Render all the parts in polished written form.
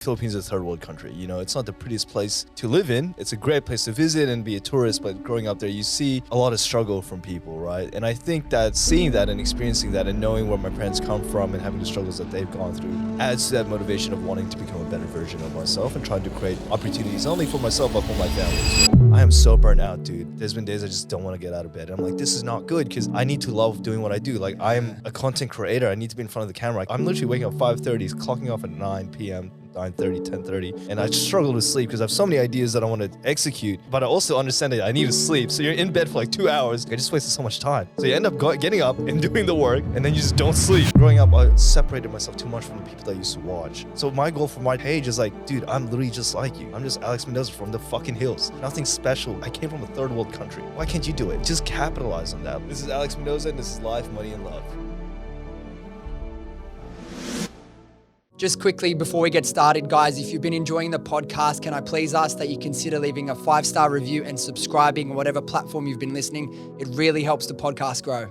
Philippines is a third world country. You know, it's not the prettiest place to live in. It's a great place to visit and be a tourist, but growing up there, you see a lot of struggle from people, right? And I think that seeing that and experiencing that and knowing where my parents come from and having the struggles that they've gone through adds to that motivation of wanting to become a better version of myself and trying to create opportunities not only for myself, but for my family. I am so burnt out, dude. There's been days I just don't want to get out of bed. I'm like, this is not good because I need to love doing what I do. Like, I'm a content creator. I need to be in front of the camera. I'm literally waking up 5:30, clocking off at 9 p.m. 9:30, 10:30, and I struggle to sleep because I have so many ideas that I want to execute, but I also understand that I need to sleep. So you're in bed for like 2 hours. I just wasted so much time. So you end up getting up and doing the work, and then you just don't sleep. Growing up, I separated myself too much from the people that I used to watch. So my goal for my page is like, dude, I'm literally just like you. I'm just Alex Mendoza from the fucking hills. Nothing special. I came from a third world country. Why can't you do it? Just capitalize on that. This is Alex Mendoza, and this is Life, Money, and Love. Just quickly before we get started, guys, if you've been enjoying the podcast, can I please ask that you consider leaving a 5-star review and subscribing on whatever platform you've been listening. It really helps the podcast grow.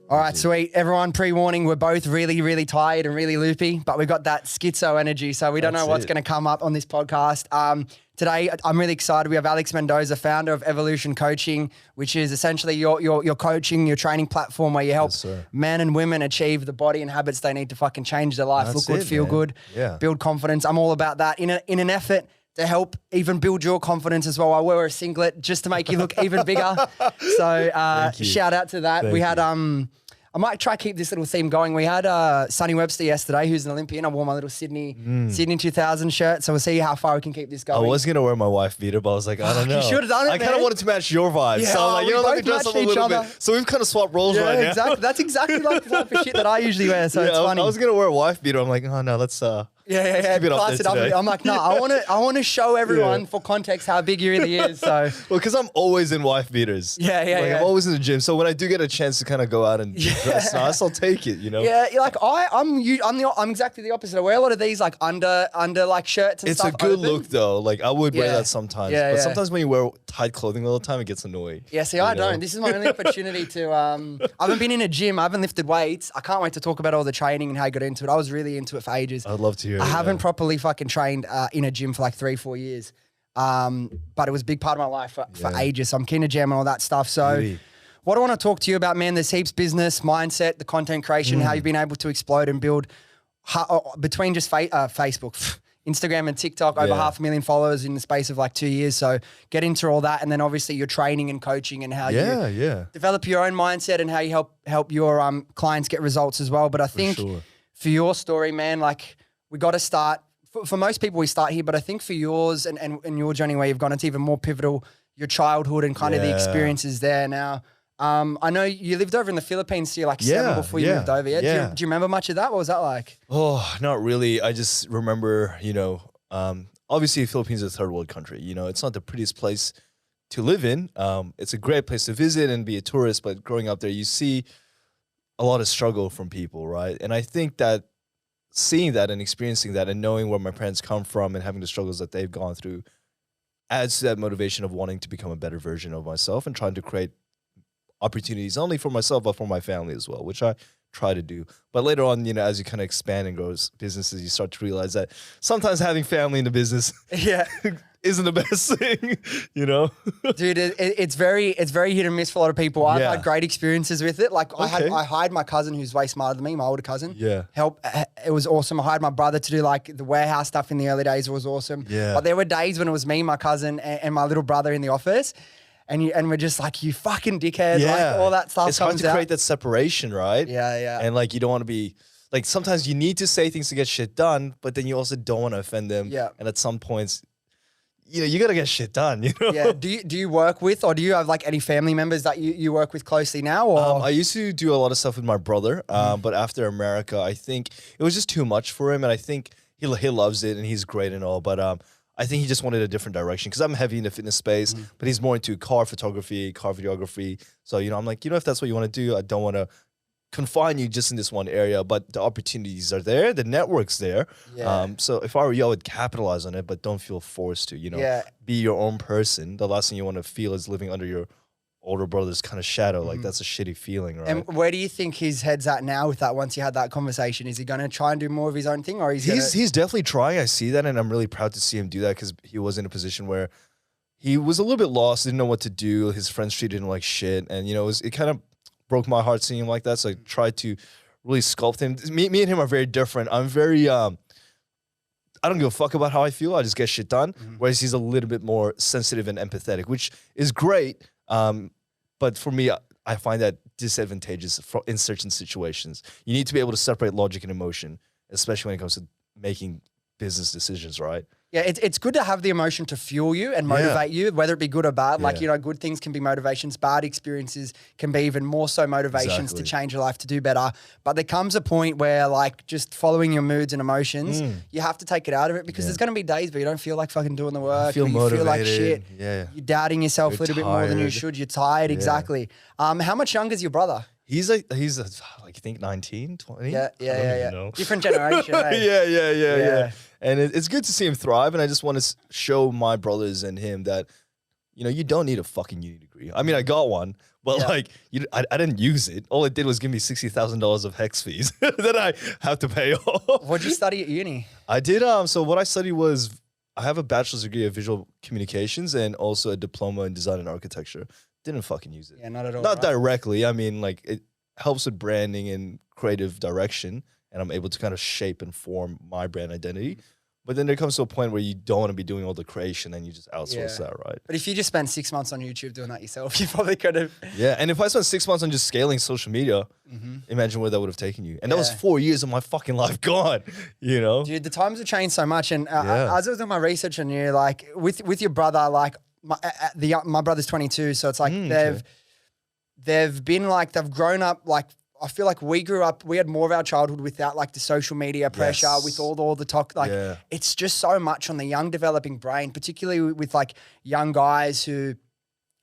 All right, sweet. Everyone, pre-warning, we're both really, really tired and really loopy, but we've got that schizo energy, so we don't know what's going to come up on this podcast. Today, I'm really excited. We have Alex Mendoza, founder of Evolution Coaching, which is essentially your coaching, your training platform where you help men and women achieve the body and habits they need to fucking change their life, look good, feel good, build confidence. I'm all about that in an effort to help even build your confidence as well. I wear a singlet just to make you look even bigger. So shout out to that. We had I might try to keep this little theme going. We had Sonny Webster yesterday, who's an Olympian. I wore my little Sydney 2000 shirt. So we'll see how far we can keep this going. I was going to wear my wife beater, but I was like, I don't know. You should have done it, I kind of wanted to match your vibe. Yeah, so I'm like, you know, let me dress up a little bit. So we've kind of swapped roles right now. Exactly. That's exactly like the type of shit that I usually wear. So it's funny. I was going to wear a wife beater. I'm like, oh no, let's keep it up there. I'm like, no, I want to show everyone for context how big he really is. So well, because I'm always in wife beaters. I'm always in the gym. So when I do get a chance to kind of go out and dress nice, I'll take it. You know. Yeah, like I'm exactly the opposite. I wear a lot of these like under like shirts and it's stuff. It's a good look though. Like I would wear that sometimes. Yeah, but sometimes when you wear tight clothing all the time, it gets annoying. Yeah, see, I don't. This is my only opportunity to. I haven't been in a gym. I haven't lifted weights. I can't wait to talk about all the training and how I got into it. I was really into it for ages. I'd love to hear. I haven't properly fucking trained in a gym for like 3-4 years. But it was a big part of my life for ages. So I'm keen to jam and all that stuff. So what I want to talk to you about, man, there's heaps business, mindset, the content creation, how you've been able to explode and build between just Facebook, Instagram and TikTok, over 500,000 followers in the space of like 2 years. So get into all that. And then obviously your training and coaching and how you develop your own mindset and how you help your clients get results as well. But I think for your story, man, like we got to start. For most people, we start here, but I think for yours and your journey where you've gone, it's even more pivotal, your childhood and kind of the experiences there now. I know you lived over in the Philippines till like 7 before you moved over. Do you remember much of that? What was that like? Oh, not really. I just remember, you know, obviously the Philippines is a third world country. You know, it's not the prettiest place to live in. It's a great place to visit and be a tourist, but growing up there, you see a lot of struggle from people, right? And I think that seeing that and experiencing that and knowing where my parents come from and having the struggles that they've gone through adds to that motivation of wanting to become a better version of myself and trying to create opportunities not only for myself but for my family as well, which I try to do. But later on, you know, as you kind of expand and grow businesses, you start to realize that sometimes having family in the business isn't the best thing, you know? Dude, it's very hit and miss for a lot of people. I've had great experiences with it. Like I hired my cousin who's way smarter than me, my older cousin. It was awesome. I hired my brother to do like the warehouse stuff in the early days. It was awesome. But there were days when it was me, my cousin, and my little brother in the office. And we're just like, you fucking dickhead. Like all that stuff. It's hard to create that separation, right? Yeah. And like, you don't want to be like, sometimes you need to say things to get shit done, but then you also don't want to offend them. Yeah. And at some points, you know, you got to get shit done, you know? Yeah. Do you work with, or do you have like any family members that you work with closely now? Or? I used to do a lot of stuff with my brother, but after America, I think it was just too much for him. And I think he loves it and he's great and all, but I think he just wanted a different direction because I'm heavy in the fitness space, but he's more into car photography, car videography. So, you know, I'm like, you know, if that's what you want to do, I don't want to confine you just in this one area, but the opportunities are there, the network's there. So if I were you, I would capitalize on it, but don't feel forced to, you know, be your own person. The last thing you want to feel is living under your older brother's kind of shadow. Like that's a shitty feeling, right? And where do you think his head's at now with that? Once you had that conversation, is he going to try and do more of his own thing, or he's definitely trying. I see that, and I'm really proud to see him do that because he was in a position where he was a little bit lost, didn't know what to do. His friends treated him like shit, and it kind of broke my heart seeing him like that. So I tried to really sculpt him. Me and him are very different. I'm very I don't give a fuck about how I feel. I just get shit done. Whereas he's a little bit more sensitive and empathetic, which is great. But for me, I find that disadvantageous in certain situations. You need to be able to separate logic and emotion, especially when it comes to making business decisions, right? Yeah, it's good to have the emotion to fuel you and motivate you, whether it be good or bad. Like, good things can be motivations. Bad experiences can be even more so motivations to change your life, to do better. But there comes a point where, like, just following your moods and emotions, you have to take it out of it because there's going to be days where you don't feel like fucking doing the work. You feel like shit. Yeah. You're doubting yourself a little bit more than you should. You're tired. Exactly. How much younger is your brother? He's like, I think 19, 20. Yeah. Know. Different generation, eh? Yeah. And it's good to see him thrive. And I just want to show my brothers and him that, you don't need a fucking uni degree. I mean, I got one, but I didn't use it. All it did was give me $60,000 of hex fees that I have to pay off. What'd you study at uni? I did. So what I studied was, I have a bachelor's degree of visual communications and also a diploma in design and architecture. Didn't fucking use it. Yeah, not at all. Not directly. I mean, like, it helps with branding and creative direction, and I'm able to kind of shape and form my brand identity. But then there comes to a point where you don't want to be doing all the creation and you just outsource that, right? But if you just spend 6 months on YouTube doing that yourself, you probably could have. Yeah, and if I spent 6 months on just scaling social media, imagine where that would have taken you. And that was 4 years of my fucking life gone, Dude, the times have changed so much. And as I was doing my research on you, like, with your brother, like, my brother's 22, so it's like they've been like, they've grown up, like, I feel like we had more of our childhood without like the social media pressure, with all the talk. Like, it's just so much on the young developing brain, particularly with like young guys who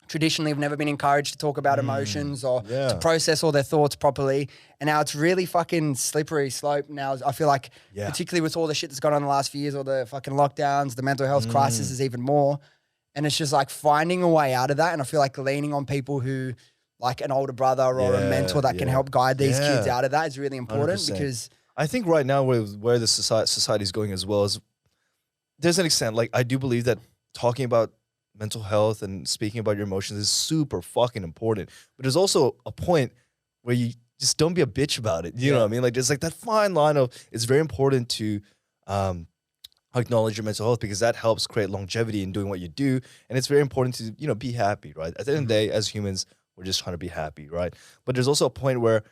traditionally have never been encouraged to talk about emotions or to process all their thoughts properly. And now it's really fucking slippery slope now. I feel like, particularly with all the shit that's gone on in the last few years, all the fucking lockdowns, the mental health crisis is even more. And it's just like finding a way out of that. And I feel like leaning on people who, like an older brother or a mentor that can help guide these kids out of that is really important 100%. Because I think right now where the society is going as well is, there's an extent, like, I do believe that talking about mental health and speaking about your emotions is super fucking important. But there's also a point where you just don't be a bitch about it. You know what I mean? Like, there's like that fine line of, it's very important to acknowledge your mental health because that helps create longevity in doing what you do. And it's very important to, be happy, right? At the end of the day, as humans, we're just trying to be happy, right? But there's also a point where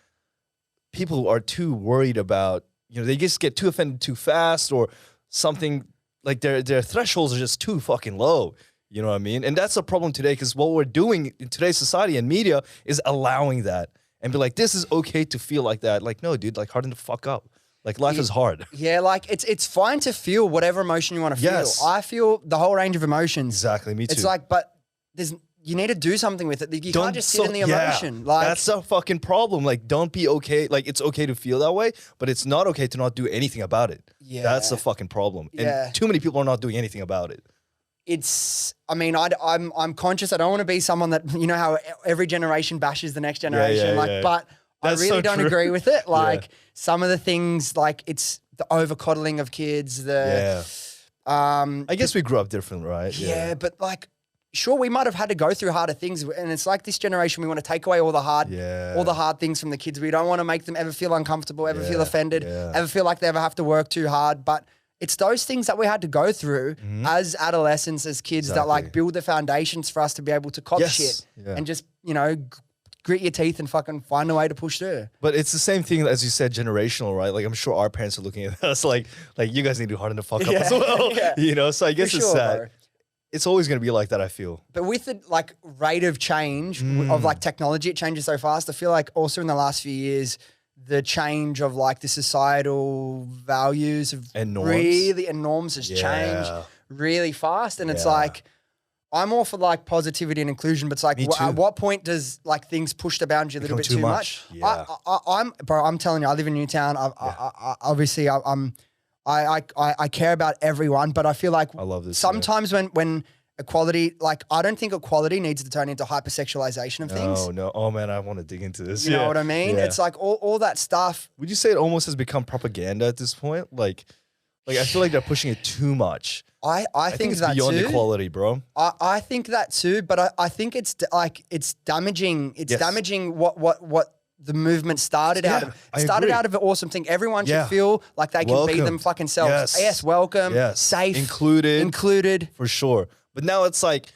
people are too worried about, they just get too offended too fast or something, like their thresholds are just too fucking low. You know what I mean? And that's a problem today because what we're doing in today's society and media is allowing that and be like, this is okay to feel like that. Like, no, dude, like, harden the fuck up. Like, life is hard. Yeah, like, it's fine to feel whatever emotion you want to feel. Yes. I feel the whole range of emotions. Exactly, me too. It's like, but you need to do something with it. You can't just sit in the emotion. Like, that's a fucking problem. Like, don't be okay. Like, it's okay to feel that way, but it's not okay to not do anything about it. Yeah. That's the fucking problem. And too many people are not doing anything about it. I'm conscious. I don't want to be someone that, how every generation bashes the next generation. But that's I really don't agree with it. Like, some of the things, like, it's the over coddling of kids. I guess we grew up different, right? Yeah, but like, sure, we might have had to go through harder things, and it's like this generation, we want to take away all the hard things from the kids. We don't want to make them ever feel uncomfortable, ever feel offended, ever feel like they ever have to work too hard. But it's those things that we had to go through as adolescents, as kids, that like build the foundations for us to be able to cop shit and just, grit your teeth and fucking find a way to push through. But it's the same thing as you said, generational, right? Like, I'm sure our parents are looking at us like you guys need to harden the fuck up as well. So I guess it's sad. Bro. It's always going to be like that, I feel. But with the like rate of change of like technology, it changes so fast. I feel like also in the last few years, the change of like the societal values have and norms has changed really fast. And it's like, I'm all for like positivity and inclusion, but it's like, at what point does like things push the boundary a little bit too much? Yeah. I'm telling you, I live in Newtown. Obviously, I care about everyone, but I feel like I love this, sometimes when equality, like I don't think equality needs to turn into hypersexualization of things. No. Oh man, I want to dig into this. You know what I mean? Yeah. It's like all that stuff. Would you say it almost has become propaganda at this point? Like I feel like they're pushing it too much. I think it's that beyond too. equality, bro. I think that too, but I think it's it's damaging. It's damaging what the movement started out of. It started out of an awesome thing. Everyone should feel like they can be them fucking selves. Yes, welcome. Yes. Safe. Included. For sure. But now it's like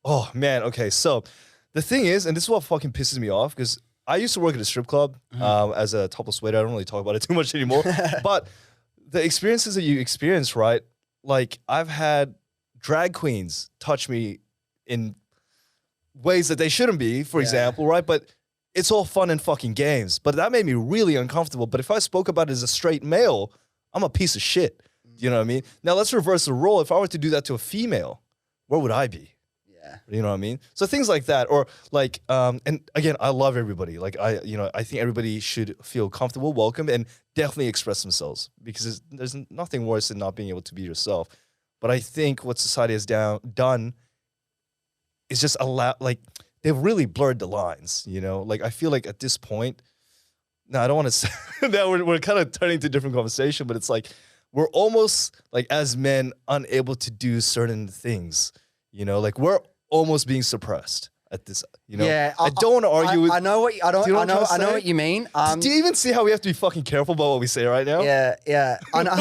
oh man, okay. So the thing is, and this is what fucking pisses me off, because I used to work at a strip club as a topless waiter. I don't really talk about it too much anymore. But the experiences that you experience, right? Like I've had drag queens touch me in ways that they shouldn't be, for example, right? But it's all fun and fucking games. But that made me really uncomfortable. But if I spoke about it as a straight male, I'm a piece of shit. You know what I mean? Now let's reverse the role. If I were to do that to a female, where would I be? Yeah. You know what I mean? So things like that, or like, and again, I love everybody. Like I think everybody should feel comfortable, welcome, and definitely express themselves, because there's nothing worse than not being able to be yourself. But I think what society has done is just they've really blurred the lines, you know? Like I feel like at this point, I don't want to say that we're kind of turning to a different conversation, but it's like, we're almost like as men unable to do certain things, you know, like we're almost being suppressed at this, you know. Yeah, I don't want to argue with. I know what I know what you mean. Do you even see how we have to be fucking careful about what we say right now? Yeah. I know,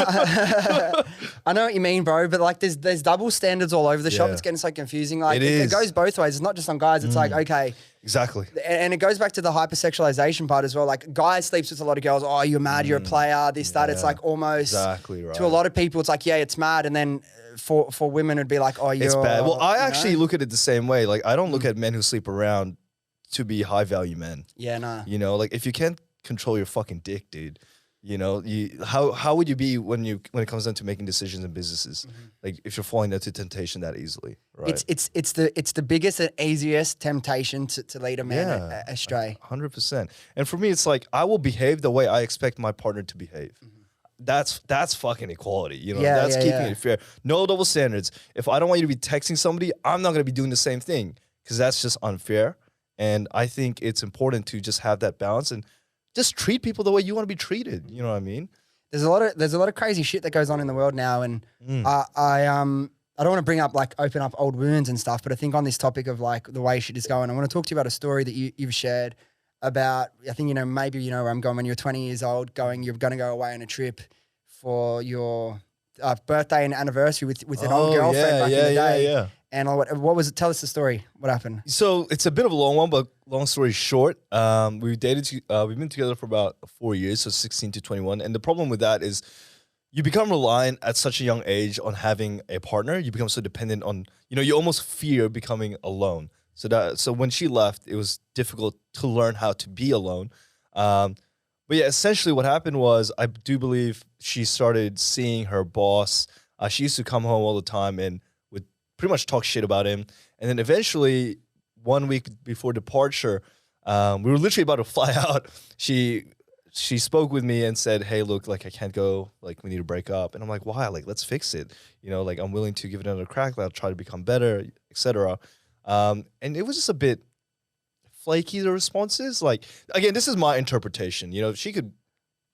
I know what you mean, bro. But like, there's double standards all over the shop. It's getting so confusing. Like it goes both ways. It's not just on guys. It's like, okay. Exactly. And it goes back to the hypersexualization part as well. Like, guys sleeps with a lot of girls. Oh, you're mad, you're a player, this, that. It's like almost, exactly right. To a lot of people, it's like, yeah, it's mad. And then for women, it'd be like, oh, it's bad. Well, I actually look at it the same way. Like, I don't look at men who sleep around to be high value men. Yeah, nah. You know, like if you can't control your fucking dick, dude, you know, how would you be when it comes down to making decisions in businesses? Like if you're falling into temptation that easily, right? It's the biggest and easiest temptation to lead a man astray. 100%. And for me, it's like I will behave the way I expect my partner to behave. That's fucking equality, you know. That's keeping it fair. No double standards. If I don't want you to be texting somebody, I'm not gonna be doing the same thing, because that's just unfair. And I think it's important to just have that balance and just treat people the way you want to be treated. You know what I mean? There's a lot of crazy shit that goes on in the world now, and I don't want to bring up open up old wounds and stuff, but I think on this topic of like the way shit is going, I want to talk to you about a story that you've shared about. I think maybe you know where I'm going. When you're 20 years old, you're going to go away on a trip for your birthday and anniversary with an old girlfriend back in the day. Yeah. And what was it? Tell us the story. What happened? So it's a bit of a long one, but long story short, we've been together for about 4 years, so 16 to 21. And the problem with that is you become reliant at such a young age on having a partner. You become so dependent on, you almost fear becoming alone. So when she left, it was difficult to learn how to be alone. But yeah, essentially what happened was I do believe she started seeing her boss. She used to come home all the time and would pretty much talk shit about him. And then eventually, 1 week before departure, we were literally about to fly out. She spoke with me and said, hey, look, like I can't go, like we need to break up. And I'm like, why? Like, let's fix it. Like I'm willing to give it another crack. I'll try to become better, etc. And it was just a bit flaky, the responses. Like, again, this is my interpretation. She could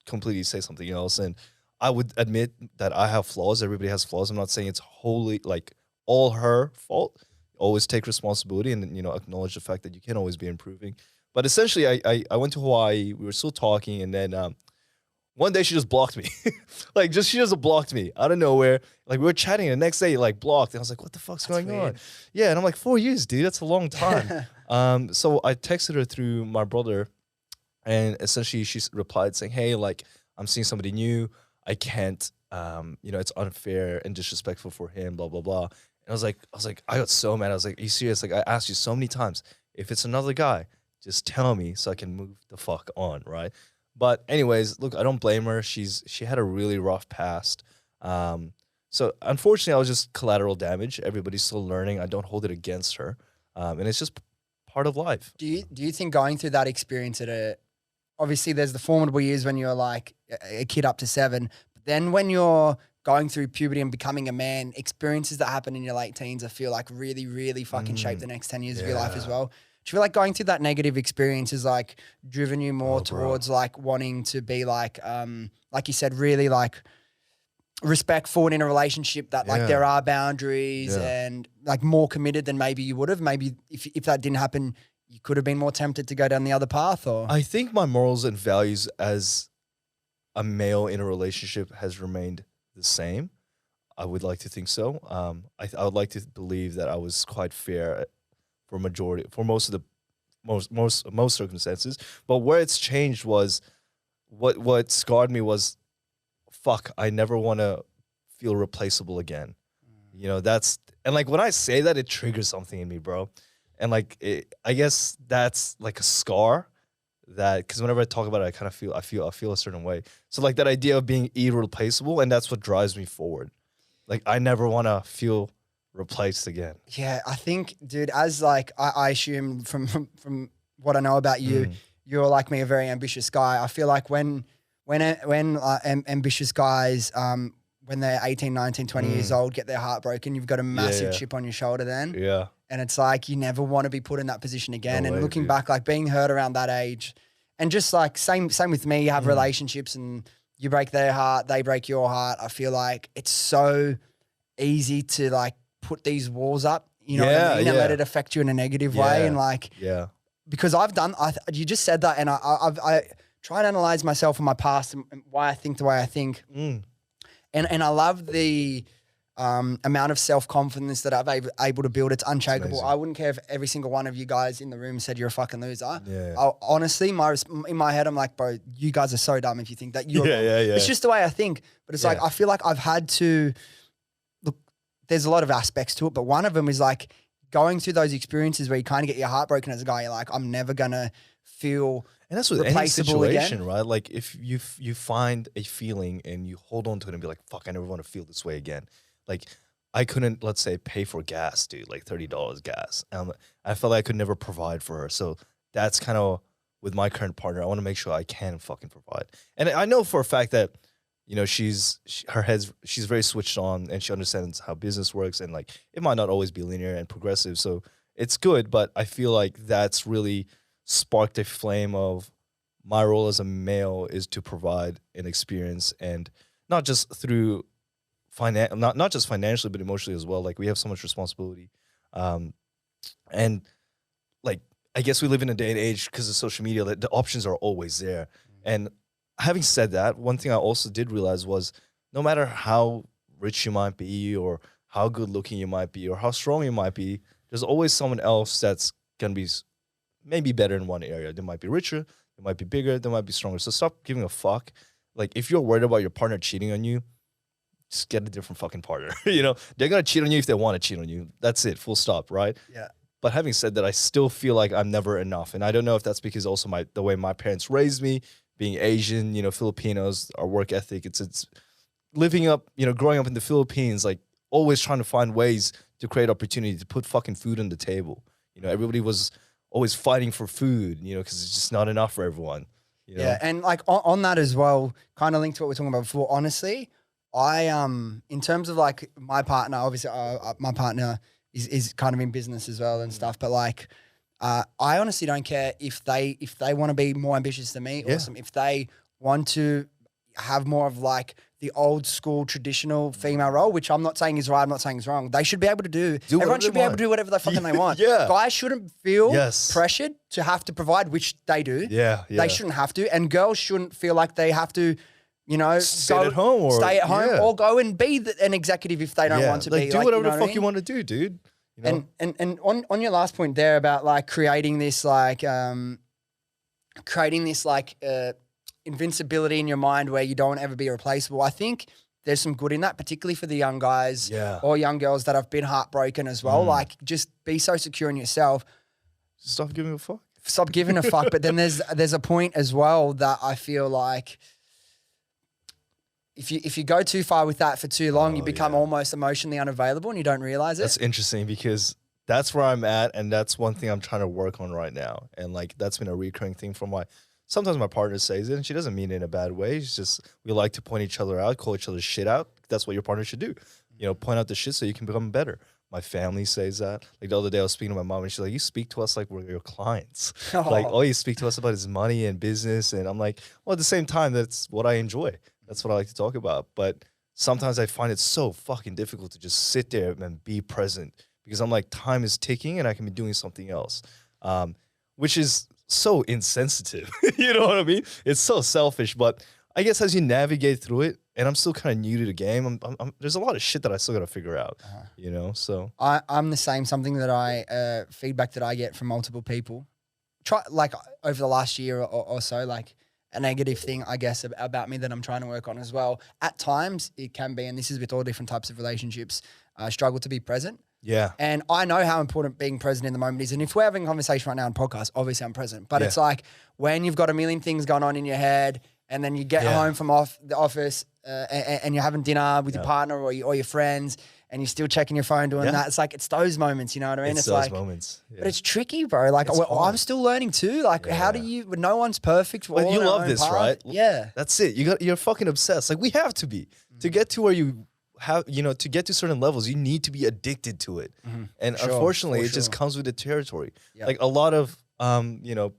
completely say something else. And I would admit that I have flaws. Everybody has flaws. I'm not saying it's wholly like all her fault. Always take responsibility and, acknowledge the fact that you can always be improving. But essentially, I went to Hawaii. We were still talking. And then one day she just blocked me. She just blocked me out of nowhere. Like we were chatting and the next day, blocked. And I was like, what the fuck's going on? Yeah. And I'm like, 4 years, dude. That's a long time. So I texted her through my brother. And essentially she replied saying, hey, I'm seeing somebody new. I can't, it's unfair and disrespectful for him, blah, blah, blah. And I was like, I got so mad. I was like, are you serious? Like I asked you so many times, if it's another guy, just tell me so I can move the fuck on, right? But anyways, look, I don't blame her. She had a really rough past. So unfortunately, I was just collateral damage. Everybody's still learning. I don't hold it against her. And it's just part of life. Do you think going through that experience obviously there's the formidable years when you're like a kid up to 7, but then when you're going through puberty and becoming a man, experiences that happen in your late teens, I feel like really, really fucking shape the next 10 years of your life as well. Do you feel like going through that negative experience has like driven you more towards like wanting to be like you said, really like respectful and in a relationship that like there are boundaries and like more committed than maybe you would have? Maybe if that didn't happen, you could have been more tempted to go down the other path? Or I think my morals and values as a male in a relationship has remained the same. I would like to think so. I would like to believe that I was quite fair for most circumstances. But where it's changed was what scarred me was, fuck, I never want to feel replaceable again. You know, and like when I say that, it triggers something in me, bro. And like, I guess that's like a scar because whenever I talk about it, I feel a certain way. So like that idea of being irreplaceable, and that's what drives me forward. Like I never want to feel replaced again. Yeah, I think, dude, as like I assume from what I know about you, you're like me, a very ambitious guy. I feel like when ambitious guys, when they're 18, 19, 20 years old, get their heart broken, you've got a massive chip on your shoulder then. Yeah. And it's like you never want to be put in that position again. No and way, looking dude. back, like being hurt around that age, and just like same with me, you have relationships and you break their heart, they break your heart. I feel like it's so easy to like put these walls up, you know what I mean, and let it affect you in a negative way. And like, because you just said that, and I try to analyze myself and my past and why I think the way I think. And I love the amount of self-confidence that I've able to build. It's unshakable. I wouldn't care if every single one of you guys in the room said you're a fucking loser. Honestly, in my head, I'm like, bro, you guys are so dumb if you think that you're wrong. It's just the way I think. But it's like, I feel like I've had to, look, there's a lot of aspects to it, but one of them is like going through those experiences where you kind of get your heart broken as a guy. You're like, I'm never going to feel and that's with any situation, again. right? Like if you find a feeling and you hold on to it and be like, fuck, I never want to feel this way again. Like I couldn't, let's say, pay for gas, dude, like $30 gas. I felt like I could never provide for her. So that's kind of with my current partner. I want to make sure I can fucking provide. And I know for a fact that, you know, she's very switched on and she understands how business works, and like it might not always be linear and progressive. So it's good, but I feel like that's really sparked a flame of my role as a male is to provide an experience, and not just through not just financially, but emotionally as well. Like we have so much responsibility. And like, I guess we live in a day and age because of social media that the options are always there. And having said that, one thing I also did realize was no matter how rich you might be or how good looking you might be or how strong you might be, there's always someone else that's going to be maybe better in one area. They might be richer, they might be bigger, they might be stronger. So stop giving a fuck. Like if you're worried about your partner cheating on you, just get a different fucking partner. You know, they're going to cheat on you if they want to cheat on you. That's it, full stop, right? Yeah. But having said that, I still feel like I'm never enough. And I don't know if that's because also the way my parents raised me, being Asian, you know, Filipinos, our work ethic, it's living up, you know, growing up in the Philippines, like always trying to find ways to create opportunity to put fucking food on the table. You know, everybody was always fighting for food, you know, because it's just not enough for everyone. You know? Yeah, and like on that as well, kind of linked to what we were talking about before, honestly, I in terms of like my partner, obviously my partner is kind of in business as well and stuff, but like I honestly don't care if they want to be more ambitious than me. Awesome. If they want to have more of like the old school traditional female role, which I'm not saying is right, I'm not saying is wrong. They should be able to do everyone should be able to do whatever the fucking they want. Guys shouldn't feel pressured to have to provide, which they do. They shouldn't have to. And girls shouldn't feel like they have to, you know, stay at home or go and be an executive if they don't want to be. Do whatever the fuck you want to do, dude. You know? And on your last point there about like creating this invincibility in your mind where you don't ever be replaceable. I think there's some good in that, particularly for the young guys or young girls that have been heartbroken as well. Like just be so secure in yourself. Stop giving a fuck. Stop giving a fuck. But then there's a point as well that I feel like if you go too far with that for too long, you become almost emotionally unavailable and you don't realize it. That's interesting because that's where I'm at, and that's one thing I'm trying to work on right now. And like that's been a recurring thing from my sometimes my partner says it and she doesn't mean it in a bad way. It's just, we like to point each other out, call each other's shit out. That's what your partner should do. You know, point out the shit so you can become better. My family says that. Like the other day I was speaking to my mom and she's like, you speak to us like we're your clients. Like all you speak to us about is money and business. And I'm like, well, at the same time, that's what I enjoy. That's what I like to talk about. But sometimes I find it so fucking difficult to just sit there and be present because I'm like, time is ticking and I can be doing something else, which is so insensitive. You know what I mean? It's so selfish. But I guess as you navigate through it, and I'm still kind of new to the game, there's a lot of shit that I still got to figure out, you know? So I'm the same. Something that I, feedback that I get from multiple people, like over the last year or so, like a negative thing, I guess, about me that I'm trying to work on as well. At times it can be, and this is with all different types of relationships, I struggle to be present. yeah. And I know how important being present in the moment is. And if we're having a conversation right now on podcast, obviously I'm present. But it's like when you've got a million things going on in your head and then you get home from the office and you're having dinner with your partner or your friends and you're still checking your phone doing that. It's like, it's those moments, you know what I mean? It's those like moments. Yeah. But it's tricky, bro. Like I'm still learning too. Like how do you, no one's perfect. But you love this, right? Yeah. That's it. You're fucking obsessed. Like we have to be. To get to where you have, you know, to get to certain levels, you need to be addicted to it. And unfortunately, it just comes with the territory. Like a lot of, you know,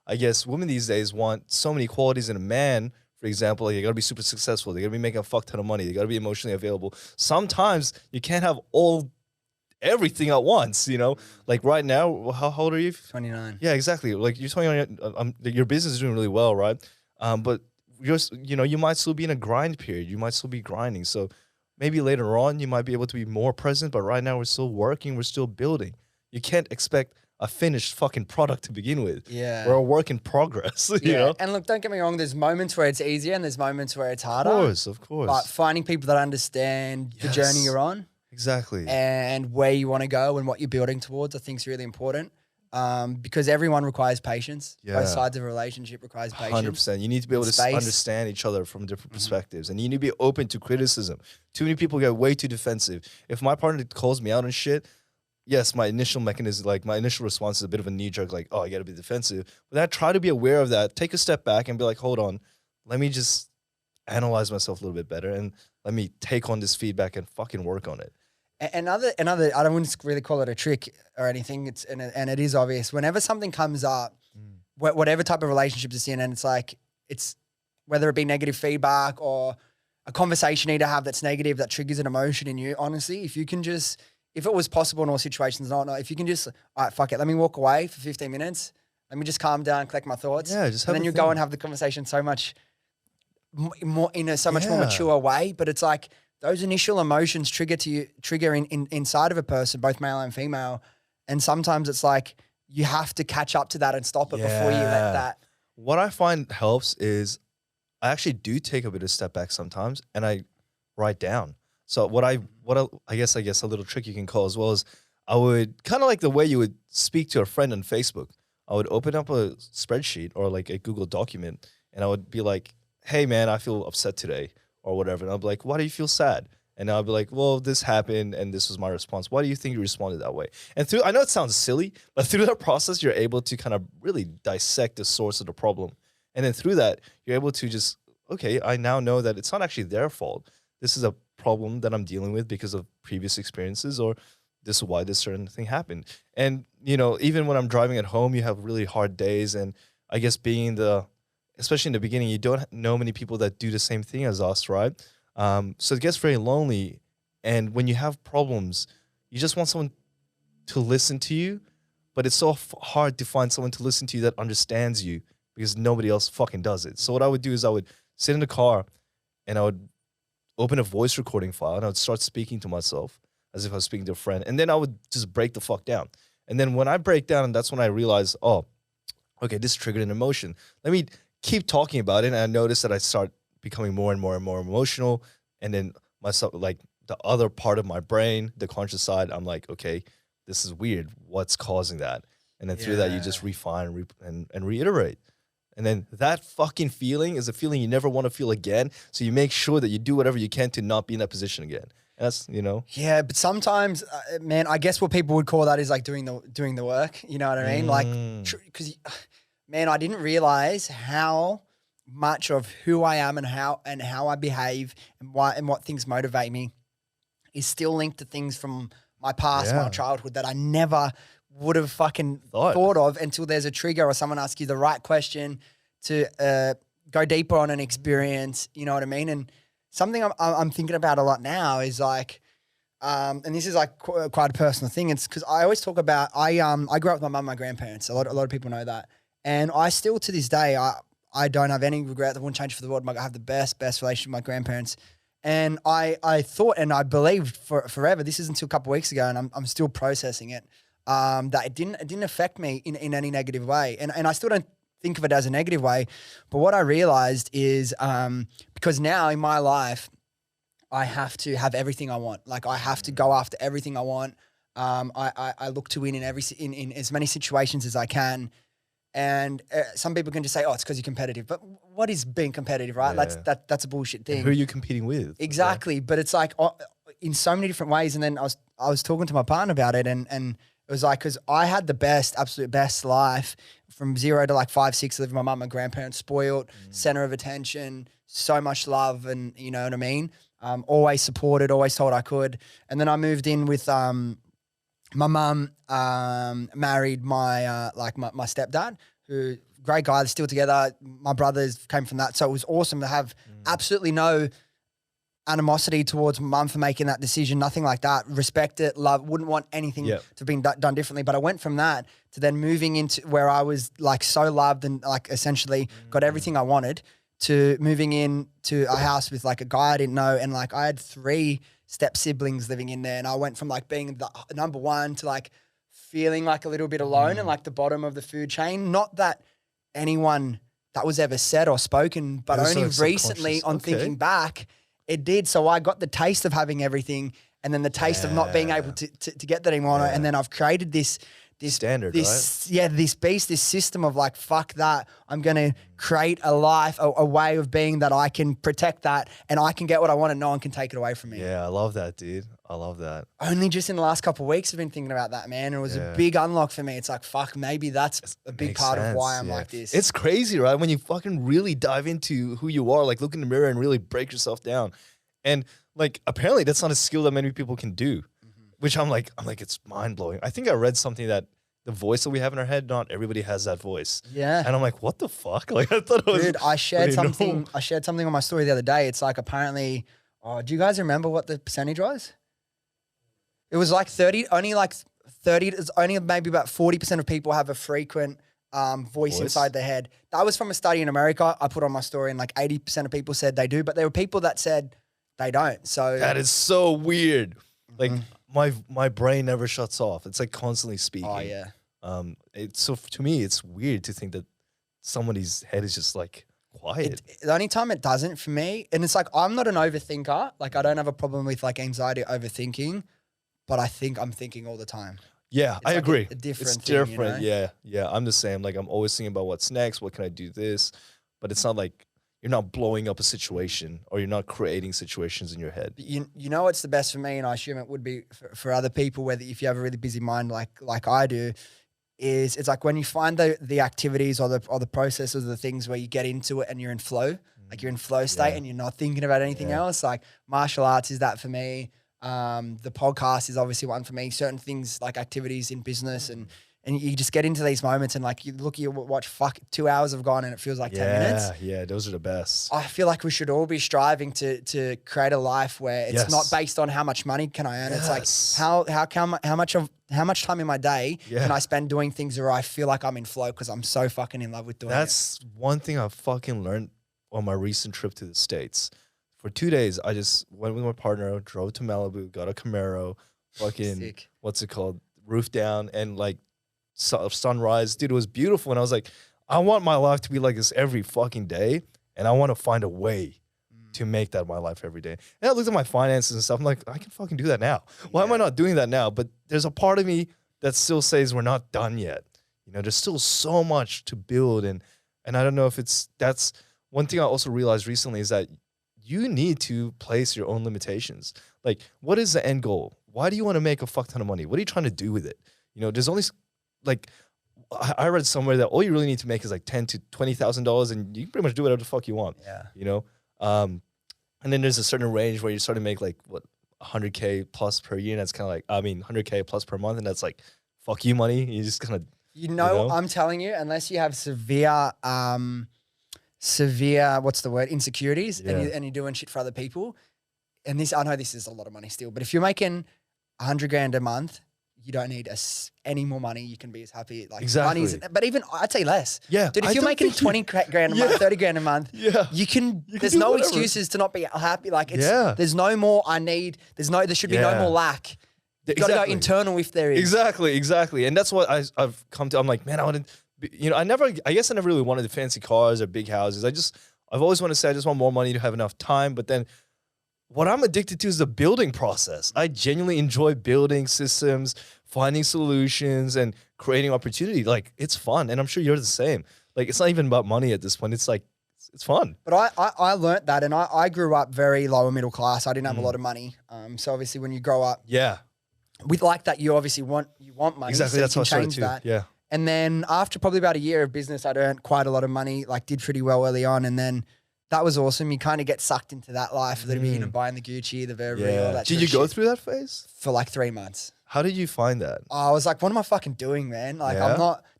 I guess women these days want so many qualities in a man. For example, like, you gotta be super successful. They gotta be making a fuck ton of money. They gotta be emotionally available. Sometimes you can't have everything at once, you know? Like right now, how old are you? 29. Yeah, exactly. Like you're telling your business is doing really well, right? But you know, you might still be in a grind period. You might still be grinding. So maybe later on you might be able to be more present, but right now we're still working, we're still building. You can't expect a finished fucking product to begin with. Yeah. We're a work in progress, you know? And look, don't get me wrong, there's moments where it's easier and there's moments where it's harder. Of course. But finding people that understand the journey you're on. Exactly. And where you want to go and what you're building towards, I think is really important. Because everyone requires patience. Both sides of a relationship requires patience. 100%. You need to be able to understand each other from different perspectives. And you need to be open to criticism. Too many people get way too defensive. If my partner calls me out on shit, yes, my initial mechanism, like my initial response is a bit of a knee jerk, like, oh, I got to be defensive. But then I try to be aware of that, take a step back and be like, hold on, let me just analyze myself a little bit better and let me take on this feedback and fucking work on it. Another, I don't want to really call it a trick or anything. It's and it is obvious. Whenever something comes up, whatever type of relationship it's in, and it's whether it be negative feedback or a conversation you need to have that's negative that triggers an emotion in you. Honestly, if it was possible in all situations, if you can just, all right, fuck it, let me walk away for 15 minutes. Let me just calm down, collect my thoughts. Yeah, just have and then you go and have the conversation so much more in a much more mature way. But it's like, those initial emotions trigger inside of a person, both male and female. And sometimes it's like you have to catch up to that and stop it before you let that. What I find helps is I actually do take a bit of step back sometimes and I write down. So I guess a little trick you can call as well is I would kind of like the way you would speak to a friend on Facebook. I would open up a spreadsheet or like a Google document and I would be like, hey man, I feel upset today. Or whatever. And I'll be like, why do you feel sad? And I'll be like, well, this happened and this was my response. Why do you think you responded that way? And I know it sounds silly, but through that process, you're able to kind of really dissect the source of the problem. And then through that, you're able to just, okay, I now know that it's not actually their fault. This is a problem that I'm dealing with because of previous experiences, or this is why this certain thing happened. And, you know, even when I'm driving at home, you have really hard days. And I guess especially in the beginning, you don't know many people that do the same thing as us, right? So it gets very lonely. And when you have problems, you just want someone to listen to you, but it's so hard to find someone to listen to you that understands you because nobody else fucking does it. So what I would do is I would sit in the car and I would open a voice recording file and I would start speaking to myself as if I was speaking to a friend. And then I would just break the fuck down. And then when I break down, that's when I realize, oh, okay, this triggered an emotion. Let me keep talking about it, and I notice that I start becoming more and more and more emotional, and then myself, like the other part of my brain, the conscious side, I'm like, okay, this is weird. What's causing that? And then through that, you just refine and reiterate. And then that fucking feeling is a feeling you never want to feel again. So you make sure that you do whatever you can to not be in that position again. And that's, you know. Yeah, but sometimes, man, I guess what people would call that is like doing the work. You know what I mean? Like, because man, I didn't realize how much of who I am and how I behave and what things motivate me is still linked to things from my past, my childhood that I never would have fucking thought of until there's a trigger or someone asks you the right question to go deeper on an experience. You know what I mean? And something I'm thinking about a lot now is like, and this is like quite a personal thing. It's because I always talk about I grew up with my mum and my grandparents. A lot of people know that, and I still to this day I don't have any regret. I wouldn't change it for the world. I have the best relationship with my grandparents. And I thought and I believed forever, this is until a couple of weeks ago, and I'm still processing it, that it didn't affect me in any negative way. And I still don't think of it as a negative way. But what I realized is because now in my life, I have to have everything I want. Like I have to go after everything I want. I look to win in as many situations as I can. And some people can just say, "Oh, it's because you're competitive." But what is being competitive, right? Yeah. That's a bullshit thing. And who are you competing with? Exactly, but it's like in so many different ways. And then I was talking to my partner about it, and it was like because I had the absolute best life from 0 to like 5, 6, living with my mum and grandparents, spoiled, center of attention, so much love, and you know what I mean. Always supported, always told I could. And then I moved in with my mum married my my stepdad, who great guy. They're still together. My brothers came from that, so it was awesome to have absolutely no animosity towards my mum for making that decision. Nothing like that. Respect it, love. Wouldn't want anything to have been done differently. But I went from that to then moving into where I was like so loved and like essentially got everything I wanted, to moving in to a house with like a guy I didn't know, and like I had 3 step siblings living in there, and I went from like being the number one to like feeling like a little bit alone and like the bottom of the food chain. Not that anyone that was ever said or spoken, but only recently on thinking back, it did. So I got the taste of having everything, and then the taste of not being able to get that anymore. And then I've created this standard, right? Yeah, this beast, this system of like, fuck that. I'm going to create a life, a way of being that I can protect that, and I can get what I want and no one can take it away from me. Yeah, I love that, dude. I love that. Only just in the last couple of weeks I've been thinking about that, man. It was a big unlock for me. It's like, fuck, maybe that's a big part of why I'm like this. It's crazy, right? When you fucking really dive into who you are, like look in the mirror and really break yourself down. And like, apparently that's not a skill that many people can do, which I'm like, it's mind blowing. I think I read something that the voice that we have in our head, not everybody has that voice. Yeah. And I'm like, what the fuck? Like I thought it was. Dude, I shared something on my story the other day. It's like apparently, do you guys remember what the percentage was? It was like 30, only maybe about 40% of people have a frequent voice inside their head. That was from a study in America. I put on my story, and like 80% of people said they do, but there were people that said they don't. So that is so weird. Like my brain never shuts off. It's like constantly speaking. Oh yeah. So to me, it's weird to think that somebody's head is just like quiet. The only time it doesn't for me, and it's like I'm not an overthinker. Like I don't have a problem with like anxiety, overthinking, but I think I'm thinking all the time. Yeah, I like agree. A different it's thing, different. You know? Yeah. I'm the same. Like I'm always thinking about what's next. What can I do this? But it's not like you're not blowing up a situation or you're not creating situations in your head. You know what's the best for me, and I assume it would be for other people, whether if you have a really busy mind like I do, is it's like when you find the activities or the processes, the things where you get into it and you're in flow, like you're in flow state and you're not thinking about anything else. Like martial arts is that for me. The podcast is obviously one for me. Certain things like activities in business and you just get into these moments and like you look at your watch, 2 hours have gone and it feels like 10 minutes. Yeah, those are the best. I feel like we should all be striving to create a life where it's not based on how much money can I earn. It's like how much time in my day can I spend doing things where I feel like I'm in flow because I'm so fucking in love with doing it. That's one thing I fucking learned on my recent trip to the States. For 2 days, I just went with my partner, drove to Malibu, got a Camaro, fucking, Sick. What's it called? Roof down and like sunrise. Dude, it was beautiful. And I was like, I want my life to be like this every fucking day. And I want to find a way to make that my life every day. And I looked at my finances and stuff. I'm like, I can fucking do that now. Why am I not doing that now? But there's a part of me that still says we're not done yet. You know, there's still so much to build. And I don't know if that's one thing I also realized recently is that you need to place your own limitations. Like, what is the end goal? Why do you want to make a fuck ton of money? What are you trying to do with it? You know, there's only like I read somewhere that all you really need to make is like $10,000 to $20,000, and you can pretty much do whatever the fuck you want. Yeah. You know, and then there's a certain range where you start to make like what 100K plus per year, and that's kind of like 100K plus per month, and that's like fuck you money. You just kind of I'm telling you, unless you have severe what's the word, insecurities, and you're doing shit for other people, and this, I know this is a lot of money still, but if you're making 100 grand a month, you don't need any more money. You can be as happy. Like exactly. But even I'd say less. Yeah. Dude, if you're making 20 grand a month, 30 grand a month, you can there's no excuses to not be happy. Like there's no more there should be no more lack. You got to go internal if there is. Exactly. And that's what I've come to. I'm like, man, I want to, I guess I never really wanted the fancy cars or big houses. I've always wanted to say I just want more money to have enough time. But then what I'm addicted to is the building process. I genuinely enjoy building systems, finding solutions, and creating opportunity. Like, it's fun. And I'm sure you're the same. Like, it's not even about money at this point. It's like, it's fun. But I learned that, and I grew up very lower middle class. I didn't have a lot of money. So obviously when you grow up with like that, you obviously want money. Exactly, so that's you how I started change too. that. Yeah. And then after probably about a year of business, I'd earned quite a lot of money, like did pretty well early on. And then that was awesome. You kind of get sucked into that life a little bit, buying the Gucci, the Burberry, all that. Did you go through that phase? For like 3 months. How did you find that? I was like, what am I fucking doing, man? Like,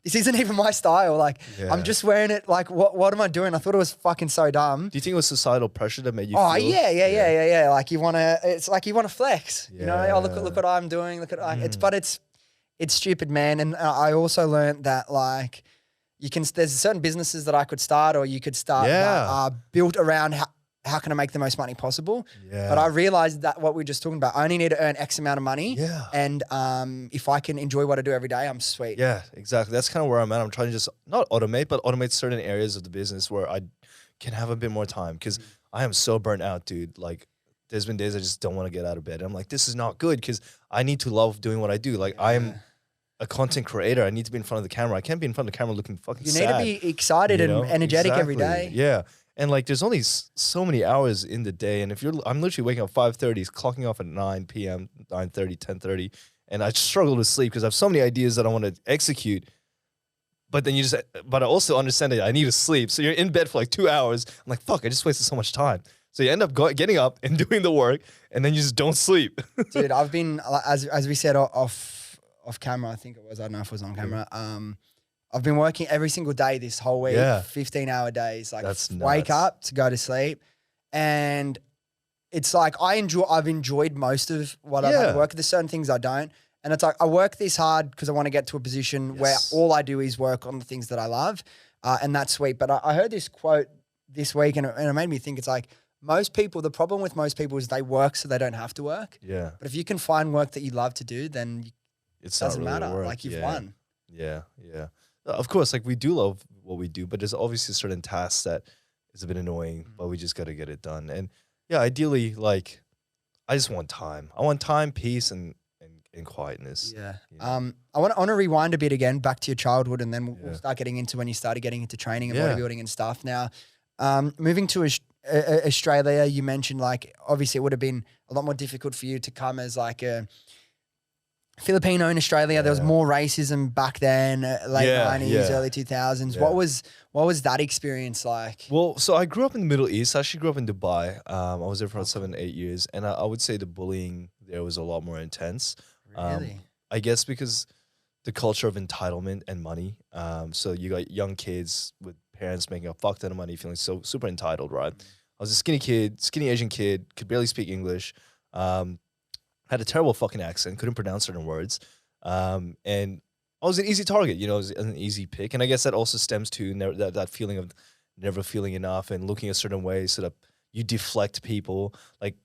this isn't even my style. Like, I'm just wearing it. Like, what am I doing? I thought it was fucking so dumb. Do you think it was societal pressure that made you feel? Yeah. Like it's like you want to flex, you know? Oh, look what I'm doing. Look at, it's stupid, man. And I also learned that like, there's certain businesses that I could start, or you could start that are built around how can I make the most money possible. But I realized that what we were just talking about, I only need to earn X amount of money. And if I can enjoy what I do every day, I'm sweet. Yeah, exactly. That's kind of where I'm at. I'm trying to just not automate, but automate certain areas of the business where I can have a bit more time, because I am so burnt out, dude. Like, there's been days I just don't want to get out of bed. And I'm like, this is not good, because I need to love doing what I do. Like, I'm a content creator. I need to be in front of the camera. I can't be in front of the camera looking fucking sad. You need to be excited and energetic every day. Yeah. And like, there's only so many hours in the day. And I'm literally waking up 5:30, clocking off at 9 p.m., 9:30, 10:30. And I struggle to sleep because I have so many ideas that I want to execute. But then but I also understand that I need to sleep. So you're in bed for like 2 hours. I'm like, fuck, I just wasted so much time. So you end up getting up and doing the work, and then you just don't sleep. Dude, I've been, as we said off camera, I think it was, I don't know if it was on camera. I've been working every single day this whole week, 15-hour days. Like, that's wake up to go to sleep. And it's like, I've enjoyed most of what I've had to work. There's certain things I don't. And it's like, I work this hard because I want to get to a position where all I do is work on the things that I love. And that's sweet. But I heard this quote this week, and it made me think, it's like, the problem with most people is they work so they don't have to work. Yeah. But if you can find work that you love to do, then it doesn't matter. Like, you've won. Yeah. Of course, like, we do love what we do, but there's obviously certain tasks that is a bit annoying, but we just got to get it done. And yeah, ideally, like, I just want time. I want time, peace, and quietness. Yeah. You know? I want to rewind a bit again back to your childhood, and then we'll start getting into when you started getting into training and bodybuilding and stuff. Now, moving to Australia, you mentioned, like, obviously it would have been a lot more difficult for you to come as like a Filipino in Australia. There was more racism back then, late 90s, early 2000s. What was that experience like? Well, so I grew up in the Middle East. I actually grew up in Dubai. I was there for about 7-8 years, and I would say the bullying there was a lot more intense. Really? I guess because the culture of entitlement and money. So you got young kids with parents making a fuck ton of money, feeling so super entitled, right? I was a skinny Asian kid, could barely speak English. Had a terrible fucking accent, couldn't pronounce certain words. And I was an easy target, it was an easy pick. And I guess that also stems to that feeling of never feeling enough and looking a certain way so that you deflect people. Like,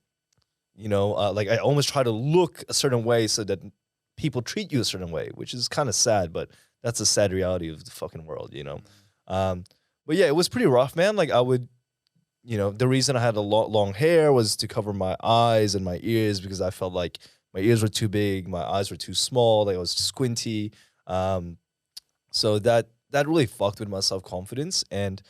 like, I almost try to look a certain way so that people treat you a certain way, which is kind of sad, but that's a sad reality of the fucking world, But yeah, it was pretty rough, man. Like, I would, the reason I had a long hair was to cover my eyes and my ears, because I felt like my ears were too big, my eyes were too small, like I was squinty. So that really fucked with my self-confidence. And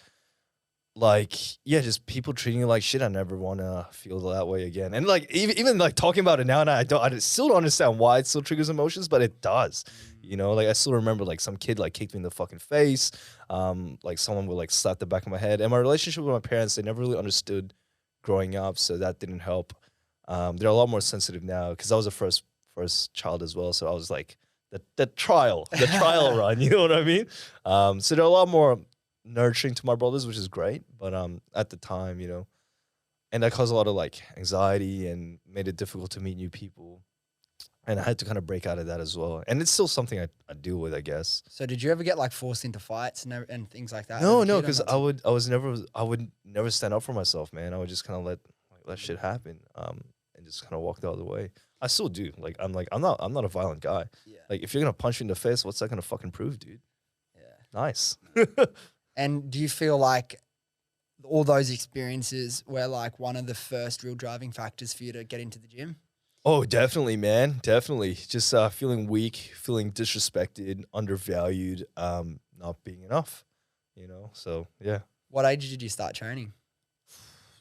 like, yeah, just people treating you like shit. I never want to feel that way again. And like, even like talking about it now, and I still don't understand why it still triggers emotions, but it does. You know, like I still remember like some kid like kicked me in the fucking face. Like someone would like slap the back of my head. And my relationship with my parents, they never really understood growing up, so that didn't help. They're a lot more sensitive now because I was the first child as well. So I was like the trial run. You know what I mean? So they're a lot more nurturing to my brothers, which is great. But at the time, you know, and that caused a lot of like anxiety and made it difficult to meet new people. And I had to kind of break out of that as well. And it's still something I deal with, I guess. So did you ever get like forced into fights and things like that? No, because I would never stand up for myself, man. I would just kind of let shit happen, and just kind of walk the other way. I still do. Like I'm not a violent guy. Yeah. Like if you're gonna punch me in the face, what's that gonna fucking prove, dude? Yeah. Nice. And do you feel like all those experiences were like one of the first real driving factors for you to get into the gym? Oh, definitely, man. Definitely. Just feeling weak, feeling disrespected, undervalued, not being enough, you know? So, yeah. What age did you start training?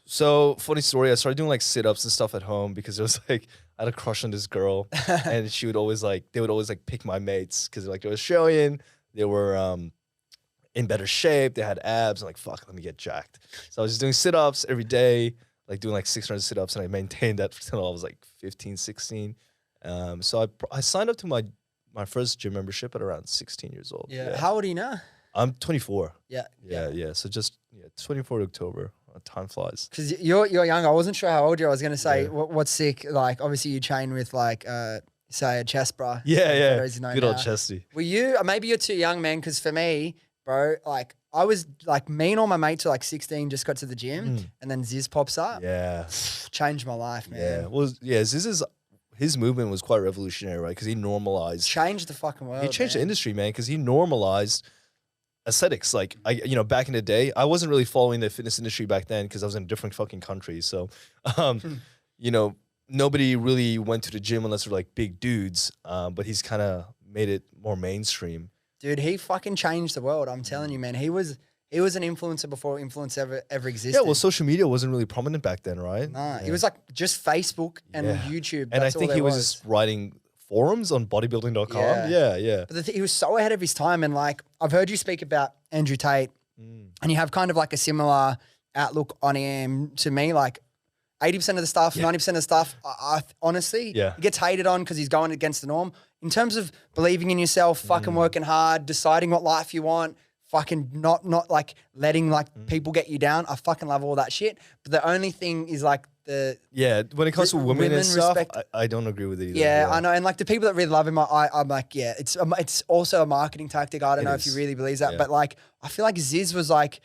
So, funny story, I started doing like sit-ups and stuff at home because it was like, I had a crush on this girl and they would always like pick my mates because like they were Australian, they were in better shape, they had abs, and like, fuck, let me get jacked. So I was just doing sit-ups every day, like doing like 600 sit-ups, and I maintained that until I was like 15, 16. So I signed up to my first gym membership at around 16 years old. Yeah. How old are you now? I'm 24. Yeah. So just 24 October. Time flies. Because you're young. I wasn't sure how old you are. I was going to say, what's sick? Like, obviously you train with like, say a chest bra. Yeah. Good old chesty. Were you, maybe you're too young, man. Because for me, bro, like I was like, me and all my mates were like 16, just got to the gym, and then Ziz pops up. Yeah. Changed my life, man. Yeah. Well, yeah, his movement was quite revolutionary, right? Because he normalized. Changed the fucking world. He changed the industry, man, because he normalized aesthetics. Like, back in the day, I wasn't really following the fitness industry back then because I was in a different fucking country. So, nobody really went to the gym unless they're like big dudes. But he's kind of made it more mainstream. Dude, he fucking changed the world. I'm telling you, man. He was an influencer before influence ever existed. Yeah, well, social media wasn't really prominent back then, right? Nah, it was like just Facebook and YouTube. And I think he was just writing forums on bodybuilding.com. Yeah. But he was so ahead of his time. And like, I've heard you speak about Andrew Tate, and you have kind of like a similar outlook on him to me. Like 80% of the stuff, 90% of the stuff, I honestly, he gets hated on because he's going against the norm. In terms of believing in yourself, fucking working hard, deciding what life you want, fucking not like letting like people get you down. I fucking love all that shit. But the only thing is like when it comes to women and stuff, I don't agree with it either. Yeah, I know. And like the people that really love him, I'm like, it's also a marketing tactic. I don't know if he really believes that, but like, I feel like Ziz was like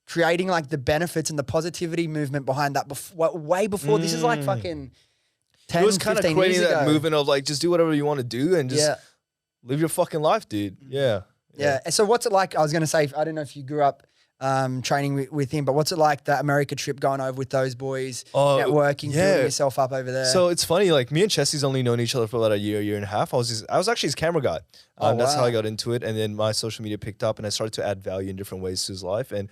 creating like the benefits and the positivity movement behind that way before. This is like fucking 10, it was kind of creating that movement of like, just do whatever you want to do and just live your fucking life, dude. Yeah. So what's it like? I was going to say, I don't know if you grew up training with him, but what's it like, the America trip, going over with those boys, networking, building yourself up over there? So it's funny, like me and Chesty's only known each other for about a year and a half. I was actually his camera guy. That's how I got into it. And then my social media picked up and I started to add value in different ways to his life. And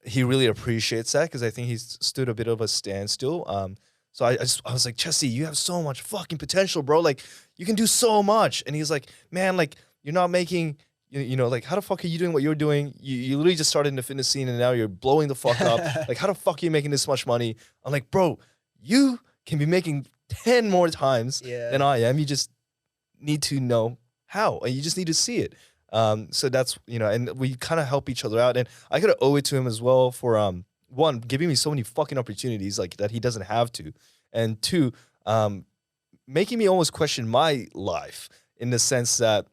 he really appreciates that because I think he's stood a bit of a standstill. So I was like, Chesty, you have so much fucking potential, bro. Like you can do so much. And he's like, man, like you're not making... like, how the fuck are you doing what you're doing? You literally just started in the fitness scene and now you're blowing the fuck up. Like, how the fuck are you making this much money? I'm like, bro, you can be making 10 more times than I am. You just need to know how, and you just need to see it. So that's, and we kind of help each other out. And I gotta owe it to him as well for, one, giving me so many fucking opportunities like that he doesn't have to. And two, making me almost question my life in the sense that